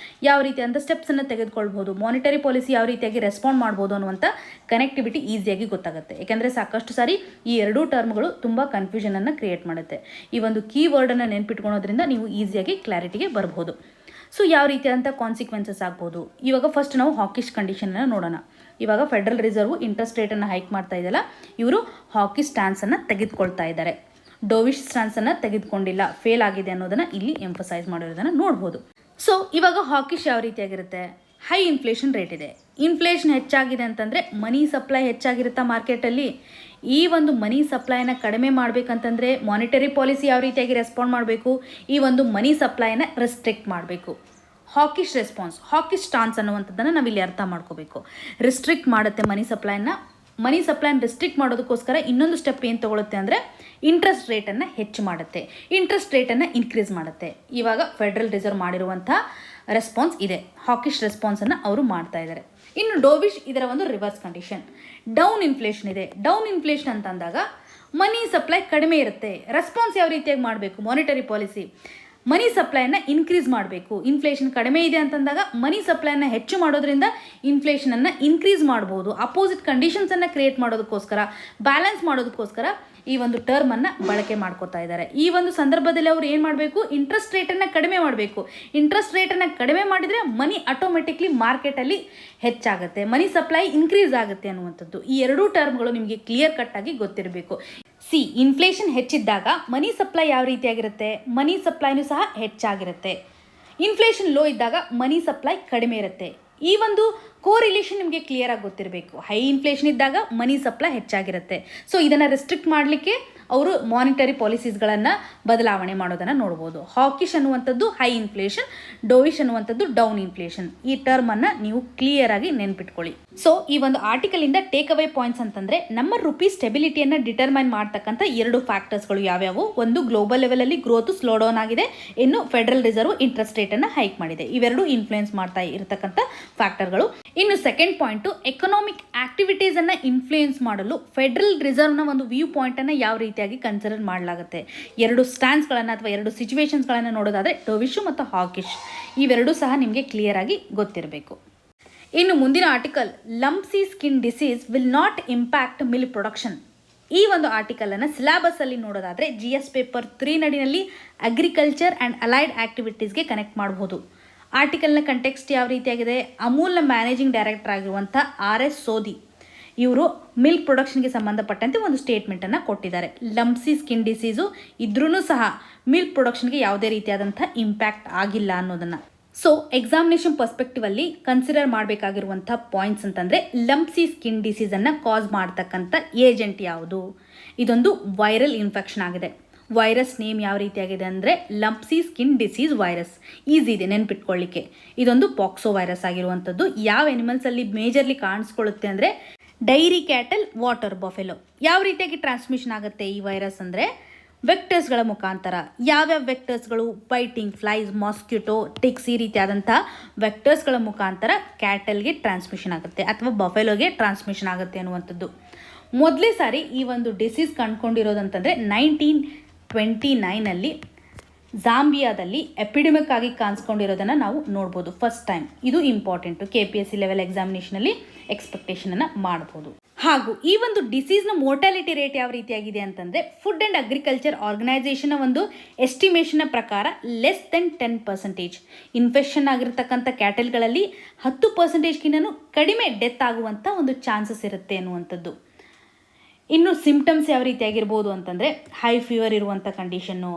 ಯಾವ ರೀತಿಯಾದಂಥ ಸ್ಟೆಪ್ಸನ್ನು ತೆಗೆದುಕೊಳ್ಬೋದು, ಮಾನಿಟರಿ ಪಾಲಿಸಿ ಯಾವ ರೀತಿಯಾಗಿ ರೆಸ್ಪಾಂಡ್ ಮಾಡ್ಬೋದು ಅನ್ನುವಂಥ ಕನೆಕ್ಟಿವಿಟಿ ಈಸಿಯಾಗಿ ಗೊತ್ತಾಗುತ್ತೆ. ಯಾಕೆಂದರೆ ಸಾಕಷ್ಟು ಸಾರಿ ಈ 2 ಟರ್ಮ್ಗಳು ತುಂಬ ಕನ್ಫ್ಯೂಷನನ್ನು ಕ್ರಿಯೇಟ್ ಮಾಡುತ್ತೆ. ಈ ಒಂದು ಕೀವರ್ಡನ್ನು ನೆನ್ಪಿಟ್ಕೊಳ್ಳೋದ್ರಿಂದ ನೀವು ಈಸಿಯಾಗಿ ಕ್ಲಾರಿಟಿಗೆ ಬರ್ಬೋದು. ಸೊ ಯಾವ ರೀತಿಯಾದಂಥ ಕಾನ್ಸಿಕ್ವೆನ್ಸಸ್ ಆಗ್ಬೋದು. ಇವಾಗ ಫಸ್ಟ್ ನಾವು ಹಾಕಿಶ್ ಕಂಡೀಷನನ್ನು ನೋಡೋಣ. ಇವಾಗ ಫೆಡ್ರಲ್ ರಿಸರ್ವ್ ಇಂಟ್ರೆಸ್ಟ್ ರೇಟನ್ನು ಹೈಕ್ ಮಾಡ್ತಾ ಇದೆಯಲ್ಲ, ಇವರು ಹಾಕಿಶ್ ಸ್ಟ್ಯಾನ್ಸನ್ನು ತೆಗೆದುಕೊಳ್ತಾ ಇದ್ದಾರೆ. ಡೋವಿಶ್ ಸ್ಟ್ಯಾನ್ಸನ್ನು ತೆಗೆದುಕೊಂಡಿಲ್ಲ, ಫೇಲ್ ಆಗಿದೆ ಅನ್ನೋದನ್ನು ಇಲ್ಲಿ ಎಂಫಸೈಸ್ ಮಾಡಿರೋದನ್ನು ನೋಡ್ಬೋದು. ಸೊ ಇವಾಗ ಹಾಕಿಶ್ ಯಾವ ರೀತಿಯಾಗಿರುತ್ತೆ, ಹೈ ಇನ್ಫ್ಲೇಷನ್ ರೇಟ್ ಇದೆ, ಇನ್ಫ್ಲೇಷನ್ ಹೆಚ್ಚಾಗಿದೆ ಅಂತಂದರೆ ಮನಿ ಸಪ್ಲೈ ಹೆಚ್ಚಾಗಿರುತ್ತಾ ಮಾರ್ಕೆಟಲ್ಲಿ. ಈ ಒಂದು ಮನಿ ಸಪ್ಲೈನ ಕಡಿಮೆ ಮಾಡಬೇಕಂತಂದರೆ ಮಾನಿಟರಿ ಪಾಲಿಸಿ ಯಾವ ರೀತಿಯಾಗಿ ರೆಸ್ಪಾಂಡ್ ಮಾಡಬೇಕು, ಈ ಒಂದು ಮನಿ ಸಪ್ಲೈನ ರೆಸ್ಟ್ರಿಕ್ಟ್ ಮಾಡಬೇಕು. ಹಾಕಿಶ್ ರೆಸ್ಪಾನ್ಸ್, ಹಾಕಿಶ್ ಸ್ಟಾನ್ಸ್ ಅನ್ನುವಂಥದ್ದನ್ನು ನಾವಿಲ್ಲಿ ಅರ್ಥ ಮಾಡ್ಕೋಬೇಕು. ರಿಸ್ಟ್ರಿಕ್ಟ್ ಮಾಡುತ್ತೆ ಮನಿ ಸಪ್ಲೈನ ರಿಸ್ಟ್ರಿಕ್ಟ್ ಮಾಡೋದಕ್ಕೋಸ್ಕರ ಇನ್ನೊಂದು ಸ್ಟೆಪ್ ಏನು ತೊಗೊಳುತ್ತೆ ಅಂದರೆ ಇಂಟ್ರೆಸ್ಟ್ ರೇಟನ್ನು ಹೆಚ್ಚು ಮಾಡುತ್ತೆ, ಇಂಟ್ರೆಸ್ಟ್ ರೇಟನ್ನು ಇನ್ಕ್ರೀಸ್ ಮಾಡುತ್ತೆ. ಇವಾಗ ಫೆಡ್ರಲ್ ರಿಸರ್ವ್ ಮಾಡಿರುವಂಥ ರೆಸ್ಪಾನ್ಸ್ ಇದೆ, ಹಾಕಿಶ್ ರೆಸ್ಪಾನ್ಸನ್ನು ಅವರು ಮಾಡ್ತಾ ಇದ್ದಾರೆ. ಇನ್ನು ಡೋವಿಶ್ ಇದರ ಒಂದು ರಿವರ್ಸ್ ಕಂಡೀಷನ್, ಡೌನ್ ಇನ್ಫ್ಲೇಷನ್ ಇದೆ. ಡೌನ್ ಇನ್ಫ್ಲೇಷನ್ ಅಂತಂದಾಗ ಮನಿ ಸಪ್ಲೈ ಕಡಿಮೆ ಇರುತ್ತೆ. ರೆಸ್ಪಾನ್ಸ್ ಯಾವ ರೀತಿಯಾಗಿ ಮಾಡಬೇಕು, ಮಾನಿಟರಿ ಪಾಲಿಸಿ ಮನಿ ಸಪ್ಲೈಯನ್ನು ಇನ್ಕ್ರೀಸ್ ಮಾಡಬೇಕು. ಇನ್ಫ್ಲೇಷನ್ ಕಡಿಮೆ ಇದೆ ಅಂತಂದಾಗ ಮನಿ ಸಪ್ಲೈನ ಹೆಚ್ಚು ಮಾಡೋದ್ರಿಂದ ಇನ್ಫ್ಲೇಷನನ್ನು ಇನ್ಕ್ರೀಸ್ ಮಾಡ್ಬೋದು. ಅಪೋಸಿಟ್ ಕಂಡೀಷನ್ಸನ್ನು ಕ್ರಿಯೇಟ್ ಮಾಡೋದಕ್ಕೋಸ್ಕರ, ಬ್ಯಾಲೆನ್ಸ್ ಮಾಡೋದಕ್ಕೋಸ್ಕರ ಈ ಒಂದು ಟರ್ಮನ್ನು ಬಳಕೆ ಮಾಡ್ಕೋತಾ ಇದ್ದಾರೆ. ಈ ಒಂದು ಸಂದರ್ಭದಲ್ಲಿ ಅವರು ಏನು ಮಾಡಬೇಕು, ಇಂಟ್ರೆಸ್ಟ್ ರೇಟನ್ನು ಕಡಿಮೆ ಮಾಡಬೇಕು. ಇಂಟ್ರೆಸ್ಟ್ ರೇಟನ್ನು ಕಡಿಮೆ ಮಾಡಿದರೆ ಮನಿ ಆಟೋಮೆಟಿಕ್ಲಿ ಮಾರ್ಕೆಟಲ್ಲಿ ಹೆಚ್ಚಾಗುತ್ತೆ, ಮನಿ ಸಪ್ಲೈ ಇನ್ಕ್ರೀಸ್ ಆಗುತ್ತೆ ಅನ್ನುವಂಥದ್ದು. ಈ 2 ಟರ್ಮ್ಗಳು ನಿಮಗೆ ಕ್ಲಿಯರ್ ಕಟ್ಟಾಗಿ ಗೊತ್ತಿರಬೇಕು. ಇನ್ಫ್ಲೇಷನ್ ಹೆಚ್ಚಿದ್ದಾಗ ಮನಿ ಸಪ್ಲೈ ಯಾವ ರೀತಿಯಾಗಿರುತ್ತೆ, ಮನಿ ಸಪ್ಲೈನೂ ಸಹ ಹೆಚ್ಚಾಗಿರುತ್ತೆ. ಇನ್ಫ್ಲೇಷನ್ ಲೋ ಇದ್ದಾಗ ಮನಿ ಸಪ್ಲೈ ಕಡಿಮೆ ಇರುತ್ತೆ. ಈ ಒಂದು ಕೋರಿಲೇಷನ್ ನಿಮಗೆ ಕ್ಲಿಯರ್ ಆಗಿ ಗೊತ್ತಿರಬೇಕು. ಹೈ ಇನ್ಫ್ಲೇಷನ್ ಇದ್ದಾಗ ಮನಿ ಸಪ್ಲೈ ಹೆಚ್ಚಾಗಿರುತ್ತೆ. ಸೊ ಇದನ್ನು ರೆಸ್ಟ್ರಿಕ್ಟ್ ಮಾಡಲಿಕ್ಕೆ ಅವರು ಮಾನಿಟರಿ ಪಾಲಿಸೀಸ್ಗಳನ್ನು ಬದಲಾವಣೆ ಮಾಡೋದನ್ನು ನೋಡ್ಬೋದು. ಹಾಕಿಶ್ ಅನ್ನುವಂಥದ್ದು ಹೈ ಇನ್ಫ್ಲೇಷನ್, ಡೋವಿಶ್ ಅನ್ನುವಂಥದ್ದು ಡೌನ್ ಇನ್ಫ್ಲೇಷನ್. ಈ ಟರ್ಮನ್ನು ನೀವು ಕ್ಲಿಯರ್ ಆಗಿ ನೆನ್ಪಿಟ್ಕೊಳ್ಳಿ. ಸೊ ಈ ಒಂದು ಆರ್ಟಿಕಲಿಂದ ಟೇಕ್ ಅವೇ ಪಾಯಿಂಟ್ಸ್ ಅಂತಂದರೆ ನಮ್ಮ ರುಪಿ ಸ್ಟೆಬಿಲಿಟಿಯನ್ನು ಡಿಟರ್ಮೈನ್ ಮಾಡ್ತಕ್ಕಂಥ 2 ಫ್ಯಾಕ್ಟರ್ಸ್ಗಳು ಯಾವ್ಯಾವು. ಒಂದು, ಗ್ಲೋಬಲ್ ಲೆವೆಲಲ್ಲಿ ಗ್ರೋತ್ ಸ್ಲೋ ಡೌನ್ ಆಗಿದೆ, ಇನ್ನು ಫೆಡರಲ್ ರಿಸರ್ವ್ ಇಂಟ್ರೆಸ್ಟ್ ರೇಟನ್ನು ಹೈಕ್ ಮಾಡಿದೆ. ಇವೆರಡು ಇನ್ಫ್ಲೂಯೆನ್ಸ್ ಮಾಡ್ತಾ ಇರತಕ್ಕಂಥ ಫ್ಯಾಕ್ಟರ್ಗಳು. ಇನ್ನು ಸೆಕೆಂಡ್ ಪಾಯಿಂಟು, ಎಕನಾಮಿಕ್ ಆಕ್ಟಿವಿಟೀಸನ್ನು ಇನ್ಫ್ಲೂಯೆನ್ಸ್ ಮಾಡಲು ಫೆಡರಲ್ ರಿಸರ್ವ್ನ ಒಂದು ವ್ಯೂ ಪಾಯಿಂಟನ್ನು ಯಾವ ರೀತಿಯಾಗಿ ಕನ್ಸಿಡರ್ ಮಾಡಲಾಗುತ್ತೆ. 2 ಸ್ಟ್ಯಾನ್ಸ್ಗಳನ್ನು ಅಥವಾ 2 ಸಿಚುವೇಶನ್ಸ್ಗಳನ್ನು ನೋಡೋದಾದರೆ ಡೋವಿಶ್ ಮತ್ತು ಹಾಕಿಶ್, ಇವೆರಡೂ ಸಹ ನಿಮಗೆ ಕ್ಲಿಯರ್ ಆಗಿ ಗೊತ್ತಿರಬೇಕು. ಇನ್ನು ಮುಂದಿನ article, lumpy skin disease will not impact milk production. ಈ ಒಂದು ಆರ್ಟಿಕಲನ್ನು ಸಿಲೆಬಸ್ಸಲ್ಲಿ ನೋಡೋದಾದರೆ GS ಪೇಪರ್ 3 ನಡಿನಲ್ಲಿ ಅಗ್ರಿಕಲ್ಚರ್ ಆ್ಯಂಡ್ ಅಲೈಡ್ ಆ್ಯಕ್ಟಿವಿಟೀಸ್ಗೆ ಕನೆಕ್ಟ್ ಮಾಡ್ಬೋದು. ಆರ್ಟಿಕಲ್ನ ಕಂಟೆಕ್ಸ್ಟ್ ಯಾವ ರೀತಿಯಾಗಿದೆ, ಅಮೂಲ್ನ ಮ್ಯಾನೇಜಿಂಗ್ ಡೈರೆಕ್ಟರ್ ಆಗಿರುವಂಥ RS ಸೋದಿ ಇವರು ಮಿಲ್ಕ್ ಪ್ರೊಡಕ್ಷನ್ಗೆ ಸಂಬಂಧಪಟ್ಟಂತೆ ಒಂದು ಸ್ಟೇಟ್ಮೆಂಟನ್ನು ಕೊಟ್ಟಿದ್ದಾರೆ. ಲಂಪ್ಸಿ ಸ್ಕಿನ್ ಡಿಸೀಸು ಇದ್ರೂ ಸಹ ಮಿಲ್ಕ್ ಪ್ರೊಡಕ್ಷನ್ಗೆ ಯಾವುದೇ ರೀತಿಯಾದಂಥ ಇಂಪ್ಯಾಕ್ಟ್ ಆಗಿಲ್ಲ ಅನ್ನೋದನ್ನು. ಸೊ ಎಕ್ಸಾಮಿನೇಷನ್ ಪರ್ಸ್ಪೆಕ್ಟಿವಲ್ಲಿ ಕನ್ಸಿಡರ್ ಮಾಡಬೇಕಾಗಿರುವಂಥ ಪಾಯಿಂಟ್ಸ್ ಅಂತಂದರೆ ಲಂಪ್ಸಿ ಸ್ಕಿನ್ ಡಿಸೀಸನ್ನು ಕಾಸ್ ಮಾಡ್ತಕ್ಕಂಥ ಏಜೆಂಟ್ ಯಾವುದು, ಇದೊಂದು ವೈರಲ್ ಇನ್ಫೆಕ್ಷನ್ ಆಗಿದೆ. ವೈರಸ್ ನೇಮ್ ಯಾವ ರೀತಿಯಾಗಿದೆ ಅಂದರೆ lumpy skin disease virus, easy ಇದೆ ನೆನ್ಪಿಟ್ಕೊಳ್ಳಿಕ್ಕೆ. ಇದೊಂದು ಪಾಕ್ಸೋ ವೈರಸ್ ಆಗಿರುವಂಥದ್ದು. ಯಾವ ಎನಿಮಲ್ಸಲ್ಲಿ ಮೇಜರ್ಲಿ ಕಾಣಿಸ್ಕೊಳ್ಳುತ್ತೆ ಅಂದರೆ ಡೈರಿ ಕ್ಯಾಟಲ್, ವಾಟರ್ ಬಫೆಲೋ. ಯಾವ ರೀತಿಯಾಗಿ ಟ್ರಾನ್ಸ್ಮಿಷನ್ ಆಗುತ್ತೆ ಈ ವೈರಸ್ ಅಂದರೆ ವೆಕ್ಟರ್ಸ್ಗಳ ಮುಖಾಂತರ. ಯಾವ್ಯಾವ ವೆಕ್ಟರ್ಸ್ಗಳು, ಬೈಟಿಂಗ್ ಫ್ಲೈಸ್, ಮಾಸ್ಕಿಟೋ, ಟಿಕ್ಸ್ ಈ ರೀತಿಯಾದಂಥ ವೆಕ್ಟರ್ಸ್ಗಳ ಮುಖಾಂತರ ಕ್ಯಾಟಲ್ಗೆ ಟ್ರಾನ್ಸ್ಮಿಷನ್ ಆಗುತ್ತೆ ಅಥವಾ ಬಫೆಲೋಗೆ ಟ್ರಾನ್ಸ್ಮಿಷನ್ ಆಗುತ್ತೆ ಅನ್ನುವಂಥದ್ದು. ಮೊದಲೇ ಸಾರಿ ಈ ಒಂದು ಡಿಸೀಸ್ ಕಂಡುಕೊಂಡಿರೋದಂತಂದರೆ 1929ನಲ್ಲಿ ಜಾಂಬಿಯಾದಲ್ಲಿ ಎಪಿಡೆಮಿಕ್ ಆಗಿ ಕಾಣಿಸ್ಕೊಂಡಿರೋದನ್ನು ನಾವು ನೋಡ್ಬೋದು ಫಸ್ಟ್ ಟೈಮ್. ಇದು ಇಂಪಾರ್ಟೆಂಟು, KPSC ಲೆವೆಲ್ ಎಕ್ಸಾಮಿನೇಷನಲ್ಲಿ ಎಕ್ಸ್ಪೆಕ್ಟೇಷನನ್ನು ಮಾಡ್ಬೋದು. ಹಾಗೂ ಈ ಒಂದು ಡಿಸೀಸ್ನ ಮೋರ್ಟಾಲಿಟಿ ರೇಟ್ ಯಾವ ರೀತಿಯಾಗಿದೆ ಅಂತಂದರೆ ಫುಡ್ ಆ್ಯಂಡ್ ಅಗ್ರಿಕಲ್ಚರ್ ಆರ್ಗನೈಸೇಷನ್ನ ಒಂದು ಎಸ್ಟಿಮೇಷನ್ನ ಪ್ರಕಾರ ಲೆಸ್ ದೆನ್ 10%. ಇನ್ಫೆಕ್ಷನ್ ಆಗಿರ್ತಕ್ಕಂಥ ಕ್ಯಾಟಲ್ಗಳಲ್ಲಿ 10%ಗಿಂತನೂ ಕಡಿಮೆ ಡೆತ್ ಆಗುವಂಥ ಒಂದು ಚಾನ್ಸಸ್ ಇರುತ್ತೆ ಅನ್ನುವಂಥದ್ದು. ಇನ್ನು ಸಿಂಪ್ಟಮ್ಸ್ ಯಾವ ರೀತಿಯಾಗಿರ್ಬೋದು ಅಂತಂದರೆ ಹೈ ಫೀವರ್ ಇರುವಂಥ ಕಂಡೀಷನ್ನು,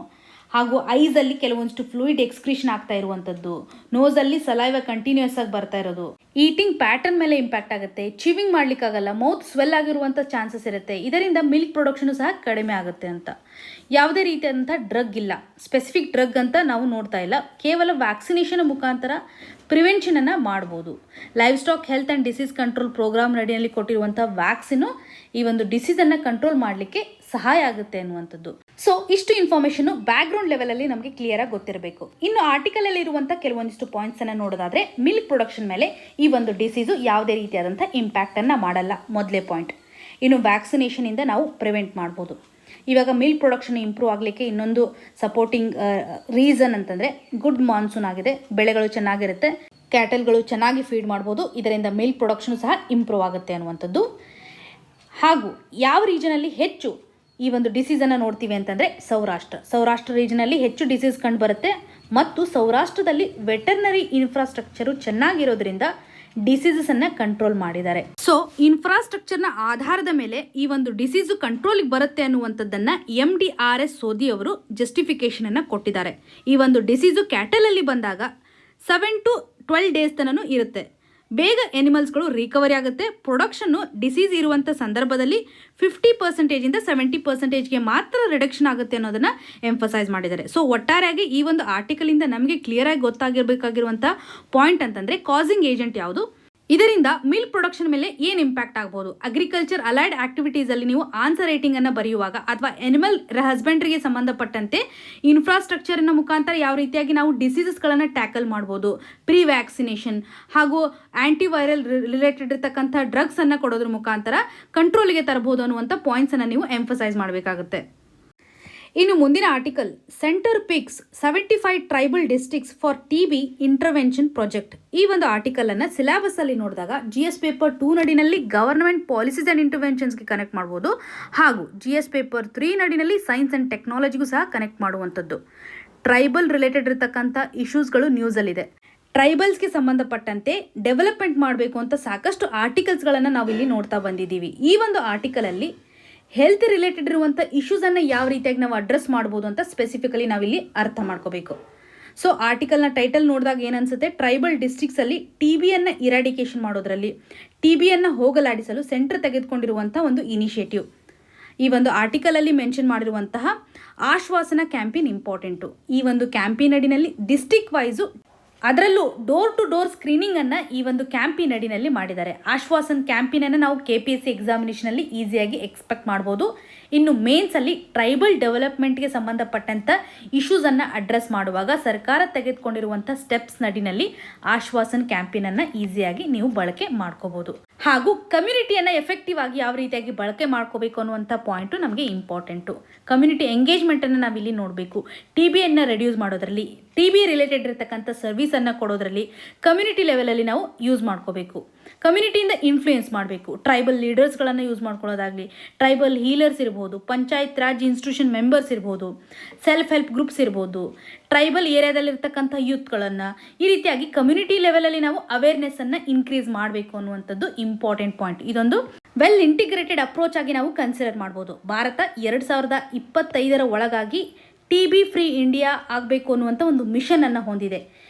ಹಾಗೂ ಐಸಲ್ಲಿ ಕೆಲವೊಂದಿಷ್ಟು ಫ್ಲೂಯಿಡ್ ಎಕ್ಸ್ಕ್ರೀಷನ್ ಆಗ್ತಾ ಇರುವಂಥದ್ದು, ನೋಸಲ್ಲಿ ಸಲೈವ ಕಂಟಿನ್ಯೂಸ್ ಆಗಿ ಬರ್ತಾ ಇರೋದು, ಈಟಿಂಗ್ ಪ್ಯಾಟರ್ನ್ ಮೇಲೆ ಇಂಪ್ಯಾಕ್ಟ್ ಆಗುತ್ತೆ, ಚಿವಿಂಗ್ ಮಾಡಲಿಕ್ಕಾಗಲ್ಲ, ಮೌತ್ ಸ್ವೆಲ್ ಆಗಿರುವಂಥ ಚಾನ್ಸಸ್ ಇರುತ್ತೆ. ಇದರಿಂದ ಮಿಲ್ಕ್ ಪ್ರೊಡಕ್ಷನು ಸಹ ಕಡಿಮೆ ಆಗುತ್ತೆ ಅಂತ. ಯಾವುದೇ ರೀತಿಯಾದಂಥ ಡ್ರಗ್ ಇಲ್ಲ, ಸ್ಪೆಸಿಫಿಕ್ ಡ್ರಗ್ ಅಂತ ನಾವು ನೋಡ್ತಾ ಇಲ್ಲ, ಕೇವಲ ವ್ಯಾಕ್ಸಿನೇಷನ್ ಮುಖಾಂತರ ಪ್ರಿವೆನ್ಷನನ್ನು ಮಾಡ್ಬೋದು. Livestock health and disease control programme ನಡಿಯಲ್ಲಿ ಕೊಟ್ಟಿರುವಂಥ ವ್ಯಾಕ್ಸಿನು ಈ ಒಂದು ಡಿಸೀಸನ್ನು ಕಂಟ್ರೋಲ್ ಮಾಡಲಿಕ್ಕೆ ಸಹಾಯ ಆಗುತ್ತೆ ಅನ್ನುವಂಥದ್ದು. ಸೊ ಇಷ್ಟು ಇನ್ಫಾರ್ಮೇಷನ್ನು ಬ್ಯಾಕ್ಗ್ರೌಂಡ್ ಲೆವೆಲಲ್ಲಿ ನಮಗೆ ಕ್ಲಿಯರಾಗಿ ಗೊತ್ತಿರಬೇಕು. ಇನ್ನು ಆರ್ಟಿಕಲಲ್ಲಿ ಇರುವಂಥ ಕೆಲವೊಂದಿಷ್ಟು ಪಾಯಿಂಟ್ಸನ್ನು ನೋಡೋದಾದರೆ ಮಿಲ್ಕ್ ಪ್ರೊಡಕ್ಷನ್ ಮೇಲೆ ಈ ಒಂದು ಡಿಸೀಸು ಯಾವುದೇ ರೀತಿಯಾದಂಥ ಇಂಪ್ಯಾಕ್ಟನ್ನು ಮಾಡಲ್ಲ, ಮೊದಲೇ ಪಾಯಿಂಟ್. ಇನ್ನು ವ್ಯಾಕ್ಸಿನೇಷನಿಂದ ನಾವು ಪ್ರಿವೆಂಟ್ ಮಾಡ್ಬೋದು. ಇವಾಗ ಮಿಲ್ಕ್ ಪ್ರೊಡಕ್ಷನ್ ಇಂಪ್ರೂವ್ ಆಗಲಿಕ್ಕೆ ಇನ್ನೊಂದು ಸಪೋರ್ಟಿಂಗ್ ರೀಸನ್ ಅಂತಂದರೆ ಗುಡ್ ಮಾನ್ಸೂನ್ ಆಗಿದೆ, ಬೆಳೆಗಳು ಚೆನ್ನಾಗಿರುತ್ತೆ, ಕ್ಯಾಟಲ್ಗಳು ಚೆನ್ನಾಗಿ ಫೀಡ್ ಮಾಡ್ಬೋದು, ಇದರಿಂದ ಮಿಲ್ಕ್ ಪ್ರೊಡಕ್ಷನ್ ಸಹ ಇಂಪ್ರೂವ್ ಆಗುತ್ತೆ ಅನ್ನುವಂಥದ್ದು. ಹಾಗೂ ಯಾವ ರೀಜನಲ್ಲಿ ಹೆಚ್ಚು ಈ ಒಂದು ಡಿಸೀಸನ್ನು ನೋಡ್ತೀವಿ ಅಂತಂದರೆ ಸೌರಾಷ್ಟ್ರ ರೀಜನಲ್ಲಿ ಹೆಚ್ಚು ಡಿಸೀಸ್ ಕಂಡು ಬರುತ್ತೆ. ಮತ್ತು ಸೌರಾಷ್ಟ್ರದಲ್ಲಿ ವೆಟರ್ನರಿ ಇನ್ಫ್ರಾಸ್ಟ್ರಕ್ಚರು ಚೆನ್ನಾಗಿರೋದ್ರಿಂದ ಡಿಸೀಸನ್ನು ಕಂಟ್ರೋಲ್ ಮಾಡಿದ್ದಾರೆ. ಸೊ ಇನ್ಫ್ರಾಸ್ಟ್ರಕ್ಚರ್ನ ಆಧಾರದ ಮೇಲೆ ಈ ಒಂದು ಡಿಸೀಸು ಕಂಟ್ರೋಲಿಗೆ ಬರುತ್ತೆ ಅನ್ನುವಂಥದ್ದನ್ನು MD RS ಸೋದಿ ಅವರು ಜಸ್ಟಿಫಿಕೇಷನನ್ನು ಕೊಟ್ಟಿದ್ದಾರೆ. ಈ ಒಂದು ಡಿಸೀಸು ಕ್ಯಾಟಲಲ್ಲಿ ಬಂದಾಗ 7 to 12 ಡೇಸ್ ತನಕ ಇರುತ್ತೆ. ಬೇಗ ಎನಿಮಲ್ಸ್ಗಳು ರಿಕವರಿ ಆಗುತ್ತೆ. ಪ್ರೊಡಕ್ಷನ್ನು ಡಿಸೀಸ್ ಇರುವಂಥ ಸಂದರ್ಭದಲ್ಲಿ 50%ಇಂದ 70%ಗೆ ಮಾತ್ರ ರಿಡಕ್ಷನ್ ಆಗುತ್ತೆ ಅನ್ನೋದನ್ನು ಎಂಫಸೈಸ್ ಮಾಡಿದ್ದಾರೆ. ಸೊ ಒಟ್ಟಾರೆಯಾಗಿ ಈ ಒಂದು ಆರ್ಟಿಕಲಿಂದ ನಮಗೆ ಕ್ಲಿಯರಾಗಿ ಗೊತ್ತಾಗಿರಬೇಕಾಗಿರುವಂಥ ಪಾಯಿಂಟ್ ಅಂತಂದರೆ ಕಾಸಿಂಗ್ ಏಜೆಂಟ್ ಯಾವುದು, ಇದರಿಂದ ಮಿಲ್ಕ್ ಪ್ರೊಡಕ್ಷನ್ ಮೇಲೆ ಏನು ಇಂಪ್ಯಾಕ್ಟ್ ಆಗ್ಬೋದು, ಅಗ್ರಿಕಲ್ಚರ್ ಅಲೈಡ್ ಆಕ್ಟಿವಿಟೀಸಲ್ಲಿ ನೀವು ಆನ್ಸರ್ ರೈಟಿಂಗನ್ನು ಬರೆಯುವಾಗ ಅಥವಾ ಎನಿಮಲ್ ಹಸ್ಬೆಂಡ್ರಿಗೆ ಸಂಬಂಧಪಟ್ಟಂತೆ ಇನ್ಫ್ರಾಸ್ಟ್ರಕ್ಚರಿನ ಮುಖಾಂತರ ಯಾವ ರೀತಿಯಾಗಿ ನಾವು ಡಿಸೀಸಸ್ಗಳನ್ನು ಟ್ಯಾಕಲ್ ಮಾಡ್ಬೋದು, ಪ್ರೀ ವ್ಯಾಕ್ಸಿನೇಷನ್ ಹಾಗೂ ಆ್ಯಂಟಿವೈರಲ್ ರಿಲೇಟೆಡ್ ಇರತಕ್ಕಂಥ ಡ್ರಗ್ಸನ್ನು ಕೊಡೋದ್ರ ಮುಖಾಂತರ ಕಂಟ್ರೋಲಿಗೆ ತರಬಹುದು ಅನ್ನುವಂಥ ಪಾಯಿಂಟ್ಸನ್ನು ನೀವು ಎಂಫಸೈಸ್ ಮಾಡಬೇಕಾಗುತ್ತೆ. ಇನ್ನು ಮುಂದಿನ article centre picks 75 tribal districts for TB intervention project. ಈ ಒಂದು ಆರ್ಟಿಕಲನ್ನು ಸಿಲೆಬಸ್ಸಲ್ಲಿ ನೋಡಿದಾಗ GS ಪೇಪರ್ 2 ನಡಿನಲ್ಲಿ ಗವರ್ನಮೆಂಟ್ ಪಾಲಿಸೀಸ್ ಆ್ಯಂಡ್ ಇಂಟರ್ವೆನ್ಷನ್ಸ್ಗೆ ಕನೆಕ್ಟ್ ಮಾಡ್ಬೋದು, ಹಾಗೂ GS ಪೇಪರ್ 3 ನಡಿನಲ್ಲಿ ಸೈನ್ಸ್ ಆ್ಯಂಡ್ ಟೆಕ್ನಾಲಜಿಗೂ ಸಹ ಕನೆಕ್ಟ್ ಮಾಡುವಂಥದ್ದು. ಟ್ರೈಬಲ್ ರಿಲೇಟೆಡ್ ಇರತಕ್ಕಂಥ ಇಶ್ಯೂಸ್ಗಳು ನ್ಯೂಸಲ್ಲಿದೆ. ಟ್ರೈಬಲ್ಸ್ಗೆ ಸಂಬಂಧಪಟ್ಟಂತೆ ಡೆವಲಪ್ಮೆಂಟ್ ಮಾಡಬೇಕು ಅಂತ ಸಾಕಷ್ಟು ಆರ್ಟಿಕಲ್ಸ್ಗಳನ್ನು ನಾವಿಲ್ಲಿ ನೋಡ್ತಾ ಬಂದಿದ್ದೀವಿ. ಈ ಒಂದು ಆರ್ಟಿಕಲಲ್ಲಿ ಹೆಲ್ತ್ ರಿಲೇಟೆಡ್ ಇರುವಂಥ ಇಶ್ಯೂಸನ್ನು ಯಾವ ರೀತಿಯಾಗಿ ನಾವು ಅಡ್ರೆಸ್ ಮಾಡ್ಬೋದು ಅಂತ ಸ್ಪೆಸಿಫಿಕಲಿ ನಾವಿಲ್ಲಿ ಅರ್ಥ ಮಾಡ್ಕೋಬೇಕು. ಸೊ ಆರ್ಟಿಕಲ್ನ ಟೈಟಲ್ ನೋಡಿದಾಗ ಏನನ್ಸುತ್ತೆ, ಟ್ರೈಬಲ್ ಡಿಸ್ಟ್ರಿಕ್ಟ್ಸಲ್ಲಿ TBಯನ್ನು ಇರಾಡಿಕೇಷನ್ ಮಾಡೋದ್ರಲ್ಲಿ, TBಯನ್ನು ಹೋಗಲಾಡಿಸಲು ಸೆಂಟರ್ ತೆಗೆದುಕೊಂಡಿರುವಂಥ ಒಂದು ಇನಿಷಿಯೇಟಿವ್. ಈ ಒಂದು ಆರ್ಟಿಕಲಲ್ಲಿ ಮೆನ್ಷನ್ ಮಾಡಿರುವಂತಹ ಆಶ್ವಾಸನ ಕ್ಯಾಂಪೇನ್ ಇಂಪಾರ್ಟೆಂಟು. ಈ ಒಂದು ಕ್ಯಾಂಪೇನ್ ಅಡಿನಲ್ಲಿ ಡಿಸ್ಟ್ರಿಕ್ಟ್ ವೈಸು ಅದರಲ್ಲೂ ಡೋರ್ ಟು ಡೋರ್ ಸ್ಕ್ರೀನಿಂಗನ್ನು ಈ ಒಂದು ಕ್ಯಾಂಪೇನ್ ಅಡಿನಲ್ಲಿ ಮಾಡಿದ್ದಾರೆ. ಆಶ್ವಾಸನ್ ಕ್ಯಾಂಪೇನನ್ನು ನಾವು KPSC ಎಕ್ಸಾಮಿನೇಷನಲ್ಲಿ ಈಸಿಯಾಗಿ ಎಕ್ಸ್ಪೆಕ್ಟ್ ಮಾಡ್ಬೋದು. ಇನ್ನು ಮೇನ್ಸಲ್ಲಿ ಟ್ರೈಬಲ್ ಡೆವಲಪ್ಮೆಂಟ್ಗೆ ಸಂಬಂಧಪಟ್ಟಂಥ ಇಶ್ಯೂಸನ್ನು ಅಡ್ರೆಸ್ ಮಾಡುವಾಗ ಸರ್ಕಾರ ತೆಗೆದುಕೊಂಡಿರುವಂಥ ಸ್ಟೆಪ್ಸ್ ನಡಿನಲ್ಲಿ ಆಶ್ವಾಸನ್ ಕ್ಯಾಂಪೇನನ್ನು ಈಸಿಯಾಗಿ ನೀವು ಬಳಕೆ ಮಾಡ್ಕೋಬೋದು. ಹಾಗೂ ಕಮ್ಯುನಿಟಿಯನ್ನು ಎಫೆಕ್ಟಿವ್ ಆಗಿ ಯಾವ ರೀತಿಯಾಗಿ ಬಳಕೆ ಮಾಡ್ಕೋಬೇಕು ಅನ್ನುವಂಥ ಪಾಯಿಂಟು ನಮಗೆ ಇಂಪಾರ್ಟೆಂಟು. ಕಮ್ಯುನಿಟಿ ಎಂಗೇಜ್ಮೆಂಟನ್ನು ನಾವಿಲ್ಲಿ ನೋಡಬೇಕು. TBಯನ್ನು ರೆಡ್ಯೂಸ್ ಮಾಡೋದ್ರಲ್ಲಿ, ಟಿ ಬಿ ರಿಲೇಟೆಡ್ ಇರತಕ್ಕಂಥ ಸರ್ವಿಸನ್ನು ಕೊಡೋದ್ರಲ್ಲಿ ಕಮ್ಯುನಿಟಿ ಲೆವೆಲಲ್ಲಿ ನಾವು ಯೂಸ್ ಮಾಡ್ಕೋಬೇಕು. ಕಮ್ಯುನಿಟಿಯಿಂದ ಇನ್ಫ್ಲೂಯೆನ್ಸ್ ಮಾಡಬೇಕು. ಟ್ರೈಬಲ್ ಲೀಡರ್ಸ್ಗಳನ್ನು ಯೂಸ್ ಮಾಡ್ಕೊಳ್ಳೋದಾಗಲಿ, ಟ್ರೈಬಲ್ ಹೀಲರ್ಸ್ ಇರ್ಬೋದು, ಪಂಚಾಯತ್ ರಾಜ್ ಇನ್ಸ್ಟಿಟ್ಯೂಷನ್ ಮೆಂಬರ್ಸ್ ಇರ್ಬೋದು, ಸೆಲ್ಫ್ ಹೆಲ್ಪ್ ಗ್ರೂಪ್ಸ್ ಇರ್ಬೋದು, ಟ್ರೈಬಲ್ ಏರಿಯಾದಲ್ಲಿರ್ತಕ್ಕಂಥ ಯೂತ್ಗಳನ್ನು, ಈ ರೀತಿಯಾಗಿ ಕಮ್ಯುನಿಟಿ ಲೆವೆಲಲ್ಲಿ ನಾವು ಅವೇರ್ನೆಸ್ಸನ್ನು ಇನ್ಕ್ರೀಸ್ ಮಾಡಬೇಕು ಅನ್ನುವಂಥದ್ದು ಇಂಪಾರ್ಟೆಂಟ್ ಪಾಯಿಂಟ್. ಇದೊಂದು ವೆಲ್ ಇಂಟಿಗ್ರೇಟೆಡ್ ಅಪ್ರೋಚ್ ಆಗಿ ನಾವು ಕನ್ಸಿಡರ್ ಮಾಡ್ಬೋದು. ಭಾರತ 2025 ಒಳಗಾಗಿ ಟಿ ಬಿ ಫ್ರೀ ಇಂಡಿಯಾ ಆಗಬೇಕು ಅನ್ನುವಂಥ ಒಂದು ಮಿಷನನ್ನು ಹೊಂದಿದೆ.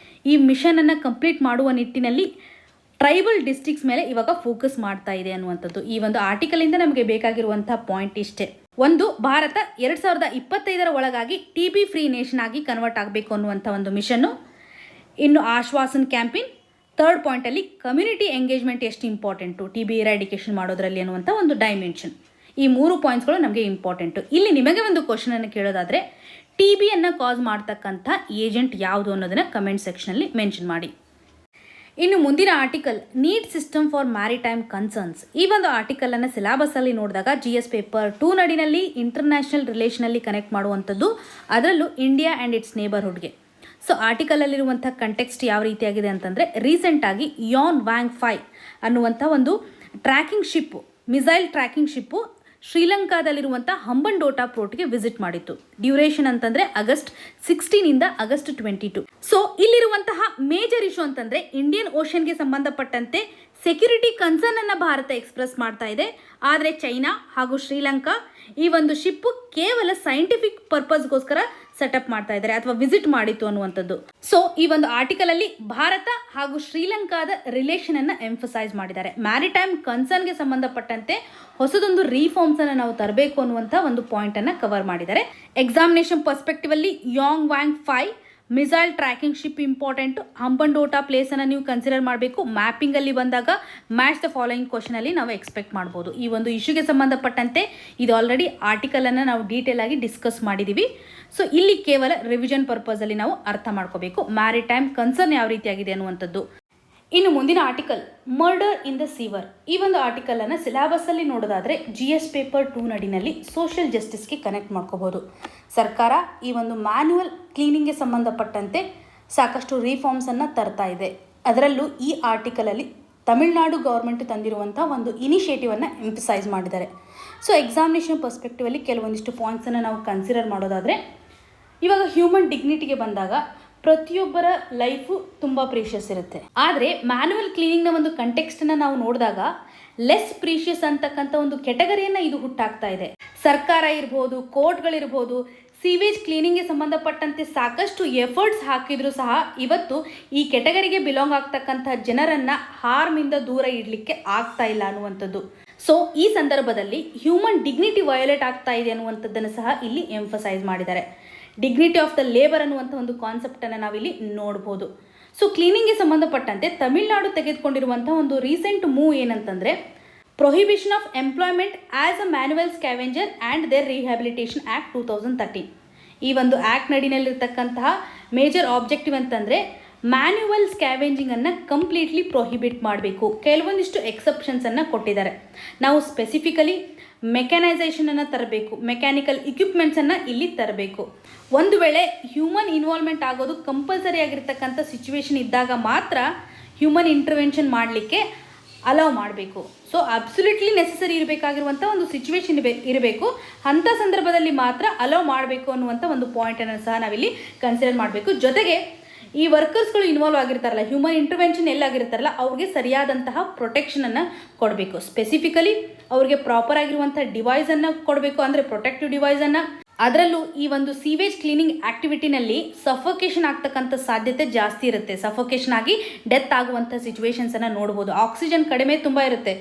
ಈ ಮಿಷನನ್ನು ಕಂಪ್ಲೀಟ್ ಮಾಡುವ ನಿಟ್ಟಿನಲ್ಲಿ ಟ್ರೈಬಲ್ ಡಿಸ್ಟ್ರಿಕ್ಟ್ಸ್ ಮೇಲೆ ಇವಾಗ ಫೋಕಸ್ ಮಾಡ್ತಾ ಇದೆ ಅನ್ನುವಂಥದ್ದು ಈ ಒಂದು ಆರ್ಟಿಕಲಿಂದ ನಮಗೆ ಬೇಕಾಗಿರುವಂಥ ಪಾಯಿಂಟ್ ಇಷ್ಟೇ. ಒಂದು, ಭಾರತ 2025 ಒಳಗಾಗಿ ಟಿ ಬಿ ಫ್ರೀ ನೇಷನ್ ಆಗಿ ಕನ್ವರ್ಟ್ ಆಗಬೇಕು ಅನ್ನುವಂಥ ಒಂದು ಮಿಷನ್ನು. ಇನ್ನು ಆಶ್ವಾಸನ್ ಕ್ಯಾಂಪೇನ್. ಥರ್ಡ್ ಪಾಯಿಂಟಲ್ಲಿ ಕಮ್ಯುನಿಟಿ ಎಂಗೇಜ್ಮೆಂಟ್ ಎಷ್ಟು ಇಂಪಾರ್ಟೆಂಟು ಟಿ ಬಿ ಇರಾಡಿಕೇಷನ್ ಮಾಡೋದ್ರಲ್ಲಿ ಅನ್ನುವಂಥ ಒಂದು ಡೈಮೆನ್ಷನ್. ಈ 3 ಪಾಯಿಂಟ್ಸ್ಗಳು ನಮಗೆ ಇಂಪಾರ್ಟೆಂಟು. ಇಲ್ಲಿ ನಿಮಗೆ ಒಂದು ಕ್ವಶನನ್ನು ಕೇಳೋದಾದರೆ, ಟಿ ಬಿಯನ್ನು ಕಾಸ್ ಮಾಡ್ತಕ್ಕಂಥ ಏಜೆಂಟ್ ಯಾವುದು ಅನ್ನೋದನ್ನು ಕಮೆಂಟ್ ಸೆಕ್ಷನಲ್ಲಿ ಮೆನ್ಷನ್ ಮಾಡಿ. ಇನ್ನು ಮುಂದಿನ article, need system for maritime concerns. ಈ ಒಂದು ಆರ್ಟಿಕಲನ್ನು ಸಿಲೆಬಸ್ಸಲ್ಲಿ ನೋಡಿದಾಗ GS ಪೇಪರ್ 2 ನಡಿನಲ್ಲಿ ಇಂಟರ್ನ್ಯಾಷನಲ್ ರಿಲೇಷನಲ್ಲಿ ಕನೆಕ್ಟ್ ಮಾಡುವಂಥದ್ದು, ಅದರಲ್ಲೂ ಇಂಡಿಯಾ ಆ್ಯಂಡ್ ಇಟ್ಸ್ ನೇಬರ್ಹುಡ್ಗೆ. ಸೊ ಆರ್ಟಿಕಲಲ್ಲಿರುವಂಥ ಕಂಟೆಕ್ಸ್ಟ್ ಯಾವ ರೀತಿಯಾಗಿದೆ ಅಂತಂದರೆ, ರೀಸೆಂಟಾಗಿ ಯಾನ್ ವ್ಯಾಂಗ್ 5 ಅನ್ನುವಂಥ ಒಂದು tracking ship, missile tracking ship ಶ್ರೀಲಂಕಾದಲ್ಲಿರುವಂಥ ಹಂಬನ್ಟೋಟಾ ಪೋರ್ಟ್ಗೆ ವಿಸಿಟ್ ಮಾಡಿತ್ತು. ಡ್ಯೂರೇಷನ್ ಅಂತಂದರೆ August 16 August 22. ಸೊ ಇಲ್ಲಿರುವಂತಹ ಮೇಜರ್ ಇಶ್ಯೂ ಅಂತಂದರೆ, ಇಂಡಿಯನ್ ಓಷನ್ಗೆ ಸಂಬಂಧಪಟ್ಟಂತೆ ಸೆಕ್ಯೂರಿಟಿ ಕನ್ಸರ್ನ್ ಅನ್ನು ಭಾರತ ಎಕ್ಸ್ಪ್ರೆಸ್ ಮಾಡ್ತಾ ಇದೆ. ಆದರೆ ಚೈನಾ ಹಾಗೂ ಶ್ರೀಲಂಕಾ ಈ ಒಂದು ಶಿಪ್ಪು ಕೇವಲ ಸೈಂಟಿಫಿಕ್ ಪರ್ಪಸ್ಗೋಸ್ಕರ ಸೆಟಪ್ ಮಾಡ್ತಾ ಇದ್ದಾರೆ ಅಥವಾ ವಿಸಿಟ್ ಮಾಡಿತ್ತು ಅನ್ನುವಂಥದ್ದು. ಸೊ ಈ ಒಂದು ಆರ್ಟಿಕಲ್ ಅಲ್ಲಿ ಭಾರತ ಹಾಗೂ ಶ್ರೀಲಂಕಾದ ರಿಲೇಷನ್ ಅನ್ನು ಎಂಫಸೈಸ್ ಮಾಡಿದ್ದಾರೆ. ಮ್ಯಾರಿಟೈಮ್ ಕನ್ಸರ್ನ್ಗೆ ಸಂಬಂಧಪಟ್ಟಂತೆ ಹೊಸದೊಂದು ರೀಫಾರ್ಮ್ಸ್ ಅನ್ನು ನಾವು ತರಬೇಕು ಅನ್ನುವಂಥ ಒಂದು ಪಾಯಿಂಟ್ ಅನ್ನು ಕವರ್ ಮಾಡಿದ್ದಾರೆ. ಎಕ್ಸಾಮಿನೇಷನ್ ಪರ್ಸ್ಪೆಕ್ಟಿವ್ ಅಲ್ಲಿ Yuan Wang 5 missile tracking ship important. Hambantota ಪ್ಲೇಸನ್ನು ನೀವು ಕನ್ಸಿಡರ್ ಮಾಡಬೇಕು. ಮ್ಯಾಪಿಂಗಲ್ಲಿ ಬಂದಾಗ ಮ್ಯಾಚ್ ದ ಫಾಲೋಯಿಂಗ್ ಕ್ವಶನಲ್ಲಿ ನಾವು ಎಕ್ಸ್ಪೆಕ್ಟ್ ಮಾಡ್ಬೋದು. ಈ ಒಂದು ಇಶ್ಯೂಗೆ ಸಂಬಂಧಪಟ್ಟಂತೆ ಇದು ಆಲ್ರೆಡಿ ಆರ್ಟಿಕಲನ್ನು ನಾವು ಡೀಟೇಲ್ ಆಗಿ ಡಿಸ್ಕಸ್ ಮಾಡಿದ್ದೀವಿ. ಸೊ ಇಲ್ಲಿ ಕೇವಲ ರಿವಿಷನ್ ಪರ್ಪಸಲ್ಲಿ ನಾವು ಅರ್ಥ ಮಾಡ್ಕೋಬೇಕು ಮ್ಯಾರಿಟೈಮ್ ಕನ್ಸರ್ನ್ ಯಾವ ರೀತಿಯಾಗಿದೆ ಅನ್ನುವಂಥದ್ದು. ಇನ್ನು ಮುಂದಿನ article, murder in the severe. ಈ ಒಂದು ಆರ್ಟಿಕಲನ್ನು ಸಿಲೆಬಸ್ಸಲ್ಲಿ ನೋಡೋದಾದರೆ GS ಪೇಪರ್ 2 ನಡಿನಲ್ಲಿ ಸೋಷಿಯಲ್ ಜಸ್ಟಿಸ್ಗೆ ಕನೆಕ್ಟ್ ಮಾಡ್ಕೋಬೋದು. ಸರ್ಕಾರ ಈ ಒಂದು ಮ್ಯಾನ್ಯುವಲ್ ಕ್ಲೀನಿಂಗ್ಗೆ ಸಂಬಂಧಪಟ್ಟಂತೆ ಸಾಕಷ್ಟು ರಿಫಾರ್ಮ್ಸನ್ನು ತರ್ತಾ ಇದೆ. ಅದರಲ್ಲೂ ಈ ಆರ್ಟಿಕಲಲ್ಲಿ ತಮಿಳುನಾಡು ಗೌರ್ಮೆಂಟ್ ತಂದಿರುವಂಥ ಒಂದು ಇನಿಷಿಯೇಟಿವನ್ನು ಎಂಫಸೈಸ್ ಮಾಡಿದ್ದಾರೆ. ಸೊ ಎಕ್ಸಾಮಿನೇಷನ್ ಪರ್ಸ್ಪೆಕ್ಟಿವಲ್ಲಿ ಕೆಲವೊಂದಿಷ್ಟು ಪಾಯಿಂಟ್ಸನ್ನು ನಾವು ಕನ್ಸಿಡರ್ ಮಾಡೋದಾದರೆ, ಇವಾಗ ಹ್ಯೂಮನ್ ಡಿಗ್ನಿಟಿಗೆ ಬಂದಾಗ ಪ್ರತಿಯೊಬ್ಬರ ಲೈಫು ತುಂಬ ಪ್ರೀಷಿಯಸ್ ಇರುತ್ತೆ. ಆದರೆ ಮ್ಯಾನ್ಯುವಲ್ ಕ್ಲೀನಿಂಗ್ನ ಒಂದು ಕಂಟೆಕ್ಸ್ಟನ್ನು ನಾವು ನೋಡಿದಾಗ ಲೆಸ್ ಪ್ರೀಷಿಯಸ್ ಅಂತಕ್ಕಂಥ ಒಂದು ಕೆಟಗರಿಯನ್ನು ಇದು ಹುಟ್ಟಾಗ್ತಾ ಇದೆ. ಸರ್ಕಾರ ಇರ್ಬೋದು, ಕೋರ್ಟ್ಗಳಿರ್ಬೋದು, ಸೀವೇಜ್ ಕ್ಲೀನಿಂಗ್ಗೆ ಸಂಬಂಧಪಟ್ಟಂತೆ ಸಾಕಷ್ಟು ಎಫರ್ಟ್ಸ್ ಹಾಕಿದರೂ ಸಹ ಇವತ್ತು ಈ ಕೆಟಗರಿಗೆ ಬಿಲಾಂಗ್ ಆಗ್ತಕ್ಕಂಥ ಜನರನ್ನು ಹಾರ್ಮಿಂದ ದೂರ ಇಡಲಿಕ್ಕೆ ಆಗ್ತಾ ಇಲ್ಲ ಅನ್ನುವಂಥದ್ದು. ಸೊ ಈ ಸಂದರ್ಭದಲ್ಲಿ ಹ್ಯೂಮನ್ ಡಿಗ್ನಿಟಿ ವಯೋಲೇಟ್ ಆಗ್ತಾ ಇದೆ ಅನ್ನುವಂಥದ್ದನ್ನು ಸಹ ಇಲ್ಲಿ ಎಂಫಸೈಸ್ ಮಾಡಿದ್ದಾರೆ. ಡಿಗ್ನಿಟಿ ಆಫ್ ದ ಲೇಬರ್ ಅನ್ನುವಂಥ ಒಂದು ಕಾನ್ಸೆಪ್ಟನ್ನು ನಾವಿಲ್ಲಿ ನೋಡ್ಬೋದು. ಸೊ ಕ್ಲೀನಿಂಗ್ಗೆ ಸಂಬಂಧಪಟ್ಟಂತೆ ತಮಿಳುನಾಡು ತೆಗೆದುಕೊಂಡಿರುವಂಥ ಒಂದು ರೀಸೆಂಟ್ ಮೂವ್ ಏನಂತಂದರೆ, prohibition of employment as a manual scavenger and their rehabilitation act 2013. ಈ ಒಂದು ಆ್ಯಕ್ಟ್ ನಡಿನಲ್ಲಿರ್ತಕ್ಕಂತಹ ಮೇಜರ್ ಆಬ್ಜೆಕ್ಟಿವ್ ಅಂತಂದರೆ ಮ್ಯಾನ್ಯುವಲ್ ಸ್ಕ್ಯಾವೆಂಜಿಂಗನ್ನು ಕಂಪ್ಲೀಟ್ಲಿ ಪ್ರೊಹಿಬಿಟ್ ಮಾಡಬೇಕು. ಕೆಲವೊಂದಿಷ್ಟು ಎಕ್ಸೆಪ್ಷನ್ಸನ್ನು ಕೊಟ್ಟಿದ್ದಾರೆ. ನಾವು ಸ್ಪೆಸಿಫಿಕಲಿ ಮೆಕ್ಯಾನೈಸೇಷನನ್ನು ತರಬೇಕು, ಮೆಕ್ಯಾನಿಕಲ್ ಇಕ್ವಿಪ್ಮೆಂಟ್ಸನ್ನು ಇಲ್ಲಿ ತರಬೇಕು. ಒಂದು ವೇಳೆ ಹ್ಯೂಮನ್ ಇನ್ವಾಲ್ವ್ಮೆಂಟ್ ಆಗೋದು ಕಂಪಲ್ಸರಿ ಆಗಿರ್ತಕ್ಕಂಥ ಸಿಚುವೇಶನ್ ಇದ್ದಾಗ ಮಾತ್ರ ಹ್ಯೂಮನ್ ಇಂಟರ್ವೆನ್ಷನ್ ಮಾಡಲಿಕ್ಕೆ ಅಲೌ ಮಾಡಬೇಕು. ಸೊ ಅಬ್ಸಲ್ಯೂಟ್ಲಿ ನೆಸೆಸರಿ ಇರಬೇಕಾಗಿರುವಂಥ ಒಂದು ಸಿಚುವೇಶನ್ ಇರಬೇಕು. ಅಂಥ ಸಂದರ್ಭದಲ್ಲಿ ಮಾತ್ರ ಅಲೌ ಮಾಡಬೇಕು ಅನ್ನುವಂಥ ಒಂದು ಪಾಯಿಂಟನ್ನು ಸಹ ನಾವಿಲ್ಲಿ ಕನ್ಸಿಡರ್ ಮಾಡಬೇಕು. ಜೊತೆಗೆ ಈ ವರ್ಕರ್ಸ್ಗಳು ಇನ್ವಾಲ್ವ್ ಆಗಿರ್ತಾರಲ್ಲ, ಹ್ಯೂಮನ್ ಇಂಟರ್ವೆನ್ಷನ್ ಎಲ್ಲಾಗಿರ್ತಾರಲ್ಲ, ಅವ್ರಿಗೆ ಸರಿಯಾದಂತಹ ಪ್ರೊಟೆಕ್ಷನನ್ನು ಕೊಡಬೇಕು. ಸ್ಪೆಸಿಫಿಕಲಿ ಅವ್ರಿಗೆ ಪ್ರಾಪರ್ ಆಗಿರುವಂಥ ಡಿವೈಸನ್ನು ಕೊಡಬೇಕು, ಅಂದರೆ ಪ್ರೊಟೆಕ್ಟಿವ್ ಡಿವೈಸನ್ನು. ಅದರಲ್ಲೂ ಈ ಒಂದು ಸೀವೇಜ್ ಕ್ಲೀನಿಂಗ್ ಆ್ಯಕ್ಟಿವಿಟಿನಲ್ಲಿ ಸಫೋಕೇಶನ್ ಆಗ್ತಕ್ಕಂಥ ಸಾಧ್ಯತೆ ಜಾಸ್ತಿ ಇರುತ್ತೆ. ಸಫೋಕೇಶನ್ ಆಗಿ ಡೆತ್ ಆಗುವಂಥ ಸಿಚುವೇಶನ್ಸನ್ನು ನೋಡ್ಬೋದು. ಆಕ್ಸಿಜನ್ ಕಡಿಮೆ ತುಂಬ ಇರುತ್ತೆ.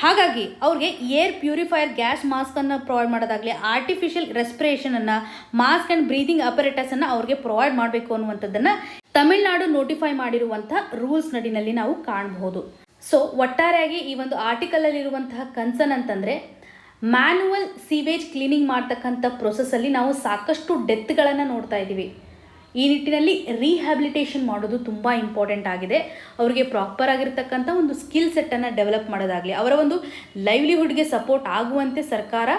ಹಾಗಾಗಿ ಅವ್ರಿಗೆ ಏರ್ ಪ್ಯೂರಿಫೈಯರ್ ಗ್ಯಾಸ್ ಮಾಸ್ಕನ್ನು ಪ್ರೊವೈಡ್ ಮಾಡೋದಾಗಲಿ, ಆರ್ಟಿಫಿಷಿಯಲ್ ರೆಸ್ಪಿರೇಷನನ್ನು, ಮಾಸ್ಕ್ ಆ್ಯಂಡ್ ಬ್ರೀದಿಂಗ್ ಅಪರೇಟಸನ್ನು ಅವ್ರಿಗೆ ಪ್ರೊವೈಡ್ ಮಾಡಬೇಕು ಅನ್ನುವಂಥದ್ದನ್ನು ತಮಿಳುನಾಡು ನೋಟಿಫೈ ಮಾಡಿರುವಂಥ ರೂಲ್ಸ್ ನಡಿನಲ್ಲಿ ನಾವು ಕಾಣಬಹುದು. ಸೊ ಒಟ್ಟಾರೆಯಾಗಿ ಈ ಒಂದು ಆರ್ಟಿಕಲಲ್ಲಿರುವಂತಹ ಕನ್ಸರ್ನ್ ಅಂತಂದರೆ, ಮ್ಯಾನ್ಯುವಲ್ ಸೀವೇಜ್ ಕ್ಲೀನಿಂಗ್ ಮಾಡ್ತಕ್ಕಂಥ ಪ್ರೊಸೆಸ್ಸಲ್ಲಿ ನಾವು ಸಾಕಷ್ಟು ಡೆತ್ಗಳನ್ನು ನೋಡ್ತಾ ಇದ್ದೀವಿ. ಈ ನಿಟ್ಟಿನಲ್ಲಿ ರೀಹ್ಯಾಬಿಲಿಟೇಷನ್ ಮಾಡೋದು ತುಂಬ ಇಂಪಾರ್ಟೆಂಟ್ ಆಗಿದೆ. ಅವರಿಗೆ ಪ್ರಾಪರ್ ಆಗಿರ್ತಕ್ಕಂಥ ಒಂದು ಸ್ಕಿಲ್ ಸೆಟ್ಟನ್ನು ಡೆವಲಪ್ ಮಾಡೋದಾಗಲಿ, ಅವರ ಒಂದು ಲೈವ್ಲಿಹುಡ್ಗೆ ಸಪೋರ್ಟ್ ಆಗುವಂತೆ ಸರ್ಕಾರ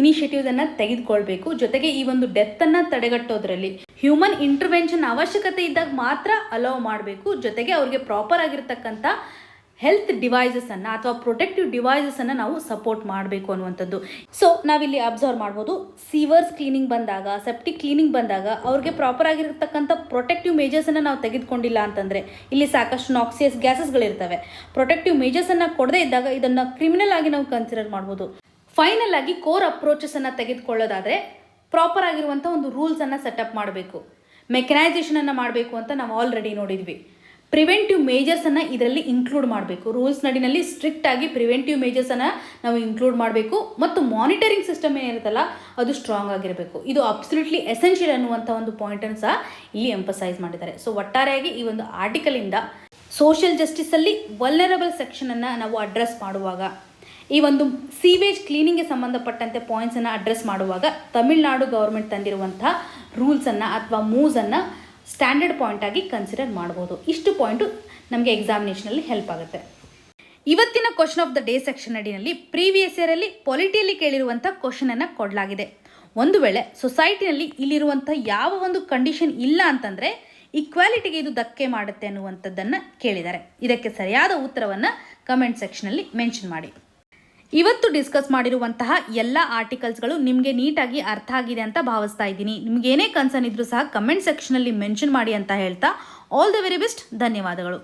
ಇನಿಷಿಯೇಟಿವ್ಸನ್ನು ತೆಗೆದುಕೊಳ್ಬೇಕು. ಜೊತೆಗೆ ಈ ಒಂದು ಡೆತ್ತನ್ನು ತಡೆಗಟ್ಟೋದ್ರಲ್ಲಿ ಹ್ಯೂಮನ್ ಇಂಟರ್ವೆನ್ಷನ್ ಅವಶ್ಯಕತೆ ಇದ್ದಾಗ ಮಾತ್ರ ಅಲೌ ಮಾಡಬೇಕು. ಜೊತೆಗೆ ಅವ್ರಿಗೆ ಪ್ರಾಪರ್ ಆಗಿರ್ತಕ್ಕಂಥ ಹೆಲ್ತ್ ಡಿವೈಸಸನ್ನು ಅಥವಾ ಪ್ರೊಟೆಕ್ಟಿವ್ ಡಿವೈಸಸನ್ನು ನಾವು ಸಪೋರ್ಟ್ ಮಾಡಬೇಕು ಅನ್ನುವಂಥದ್ದು. ಸೊ ನಾವಿಲ್ಲಿ ಅಬ್ಸರ್ವ್ ಮಾಡ್ಬೋದು, ಸೀವರ್ಸ್ ಕ್ಲೀನಿಂಗ್ ಬಂದಾಗ, ಸೆಪ್ಟಿಕ್ ಕ್ಲೀನಿಂಗ್ ಬಂದಾಗ ಅವ್ರಿಗೆ ಪ್ರಾಪರ್ ಆಗಿರತಕ್ಕಂಥ ಪ್ರೊಟೆಕ್ಟಿವ್ ಮೇಜರ್ಸನ್ನು ನಾವು ತೆಗೆದುಕೊಂಡಿಲ್ಲ ಅಂತಂದರೆ ಇಲ್ಲಿ ಸಾಕಷ್ಟು ನಾಕ್ಸಿಯಸ್ ಗ್ಯಾಸಸ್ಗಳಿರ್ತವೆ. ಪ್ರೊಟೆಕ್ಟಿವ್ ಮೇಜರ್ಸನ್ನು ಕೊಡದೇ ಇದ್ದಾಗ ಇದನ್ನು ಕ್ರಿಮಿನಲ್ ಆಗಿ ನಾವು ಕನ್ಸಿಡರ್ ಮಾಡ್ಬೋದು. ಫೈನಲ್ ಆಗಿ ಕೋರ್ ಅಪ್ರೋಚಸನ್ನು ತೆಗೆದುಕೊಳ್ಳೋದಾದರೆ ಪ್ರಾಪರ್ ಆಗಿರುವಂಥ ಒಂದು ರೂಲ್ಸನ್ನು ಸೆಟಪ್ ಮಾಡಬೇಕು, ಮೆಕನೈಸೇಷನನ್ನು ಮಾಡಬೇಕು ಅಂತ ನಾವು ಆಲ್ರೆಡಿ ನೋಡಿದ್ವಿ. ಪ್ರಿವೆಂಟಿವ್ ಮೇಜರ್ಸನ್ನು ಇದರಲ್ಲಿ ಇನ್ಕ್ಲೂಡ್ ಮಾಡಬೇಕು. ರೂಲ್ಸ್ ನಡಿನಲ್ಲಿ ಸ್ಟ್ರಿಕ್ಟ್ ಆಗಿ ಪ್ರಿವೆಂಟಿವ್ ಮೇಜರ್ಸನ್ನು ನಾವು ಇನ್ಕ್ಲೂಡ್ ಮಾಡಬೇಕು ಮತ್ತು ಮಾನಿಟರಿಂಗ್ ಸಿಸ್ಟಮ್ ಏನಿರುತ್ತಲ್ಲ ಅದು ಸ್ಟ್ರಾಂಗ್ ಆಗಿರಬೇಕು. ಇದು ಅಬ್ಸಲ್ಯೂಟ್ಲಿ ಎಸೆನ್ಷಿಯಲ್ ಅನ್ನುವಂಥ ಒಂದು ಪಾಯಿಂಟನ್ನು ಸಹ ಇಲ್ಲಿ ಎಂಫಸೈಸ್ ಮಾಡಿದ್ದಾರೆ. ಸೊ ಒಟ್ಟಾರೆಯಾಗಿ ಈ ಒಂದು ಆರ್ಟಿಕಲಿಂದ ಸೋಷಿಯಲ್ ಜಸ್ಟಿಸಲ್ಲಿ ವಲ್ನರಬಲ್ ಸೆಕ್ಷನನ್ನು ನಾವು ಅಡ್ರೆಸ್ ಮಾಡುವಾಗ, ಈ ಒಂದು ಸೀವೇಜ್ ಕ್ಲೀನಿಂಗ್ಗೆ ಸಂಬಂಧಪಟ್ಟಂತೆ ಪಾಯಿಂಟ್ಸನ್ನು ಅಡ್ರೆಸ್ ಮಾಡುವಾಗ ತಮಿಳುನಾಡು ಗೌರ್ಮೆಂಟ್ ತಂದಿರುವಂಥ ರೂಲ್ಸನ್ನು ಅಥವಾ ಮೂವ್ಸನ್ನು ಸ್ಟ್ಯಾಂಡರ್ಡ್ ಪಾಯಿಂಟ್ ಆಗಿ ಕನ್ಸಿಡರ್ ಮಾಡ್ಬೋದು. ಇಷ್ಟು ಪಾಯಿಂಟು ನಮಗೆ ಎಕ್ಸಾಮಿನೇಷನಲ್ಲಿ ಹೆಲ್ಪ್ ಆಗುತ್ತೆ. ಇವತ್ತಿನ question of the day section ಅಡಿನಲ್ಲಿ ಪ್ರೀವಿಯಸ್ ಇಯರಲ್ಲಿ ಪೊಲಿಟಿಯಲ್ಲಿ ಕೇಳಿರುವಂಥ ಕ್ವಶನನ್ನು ಕೊಡಲಾಗಿದೆ. ಒಂದು ವೇಳೆ ಸೊಸೈಟಿನಲ್ಲಿ ಇಲ್ಲಿರುವಂಥ ಯಾವ ಒಂದು ಕಂಡೀಷನ್ ಇಲ್ಲ ಅಂತಂದರೆ ಈಕ್ವಾಲಿಟಿಗೆ ಇದು ಧಕ್ಕೆ ಮಾಡುತ್ತೆ ಅನ್ನುವಂಥದ್ದನ್ನು ಕೇಳಿದ್ದಾರೆ. ಇದಕ್ಕೆ ಸರಿಯಾದ ಉತ್ತರವನ್ನು ಕಮೆಂಟ್ ಸೆಕ್ಷನಲ್ಲಿ ಮೆನ್ಷನ್ ಮಾಡಿ. ಇವತ್ತು ಡಿಸ್ಕಸ್ ಮಾಡಿರುವಂತಹ ಎಲ್ಲ ಆರ್ಟಿಕಲ್ಸ್ಗಳು ನಿಮಗೆ ನೀಟಾಗಿ ಅರ್ಥ ಆಗಿದೆ ಅಂತ ಭಾವಿಸ್ತಾ ಇದ್ದೀನಿ. ನಿಮ್ಗೆ ಏನೇ ಕನ್ಸರ್ನ್ ಇದ್ರೂ ಸಹ ಕಮೆಂಟ್ ಸೆಕ್ಷನಲ್ಲಿ ಮೆನ್ಷನ್ ಮಾಡಿ ಅಂತ ಹೇಳ್ತಾ ಆಲ್ ದ ವೆರಿ ಬೆಸ್ಟ್. ಧನ್ಯವಾದಗಳು.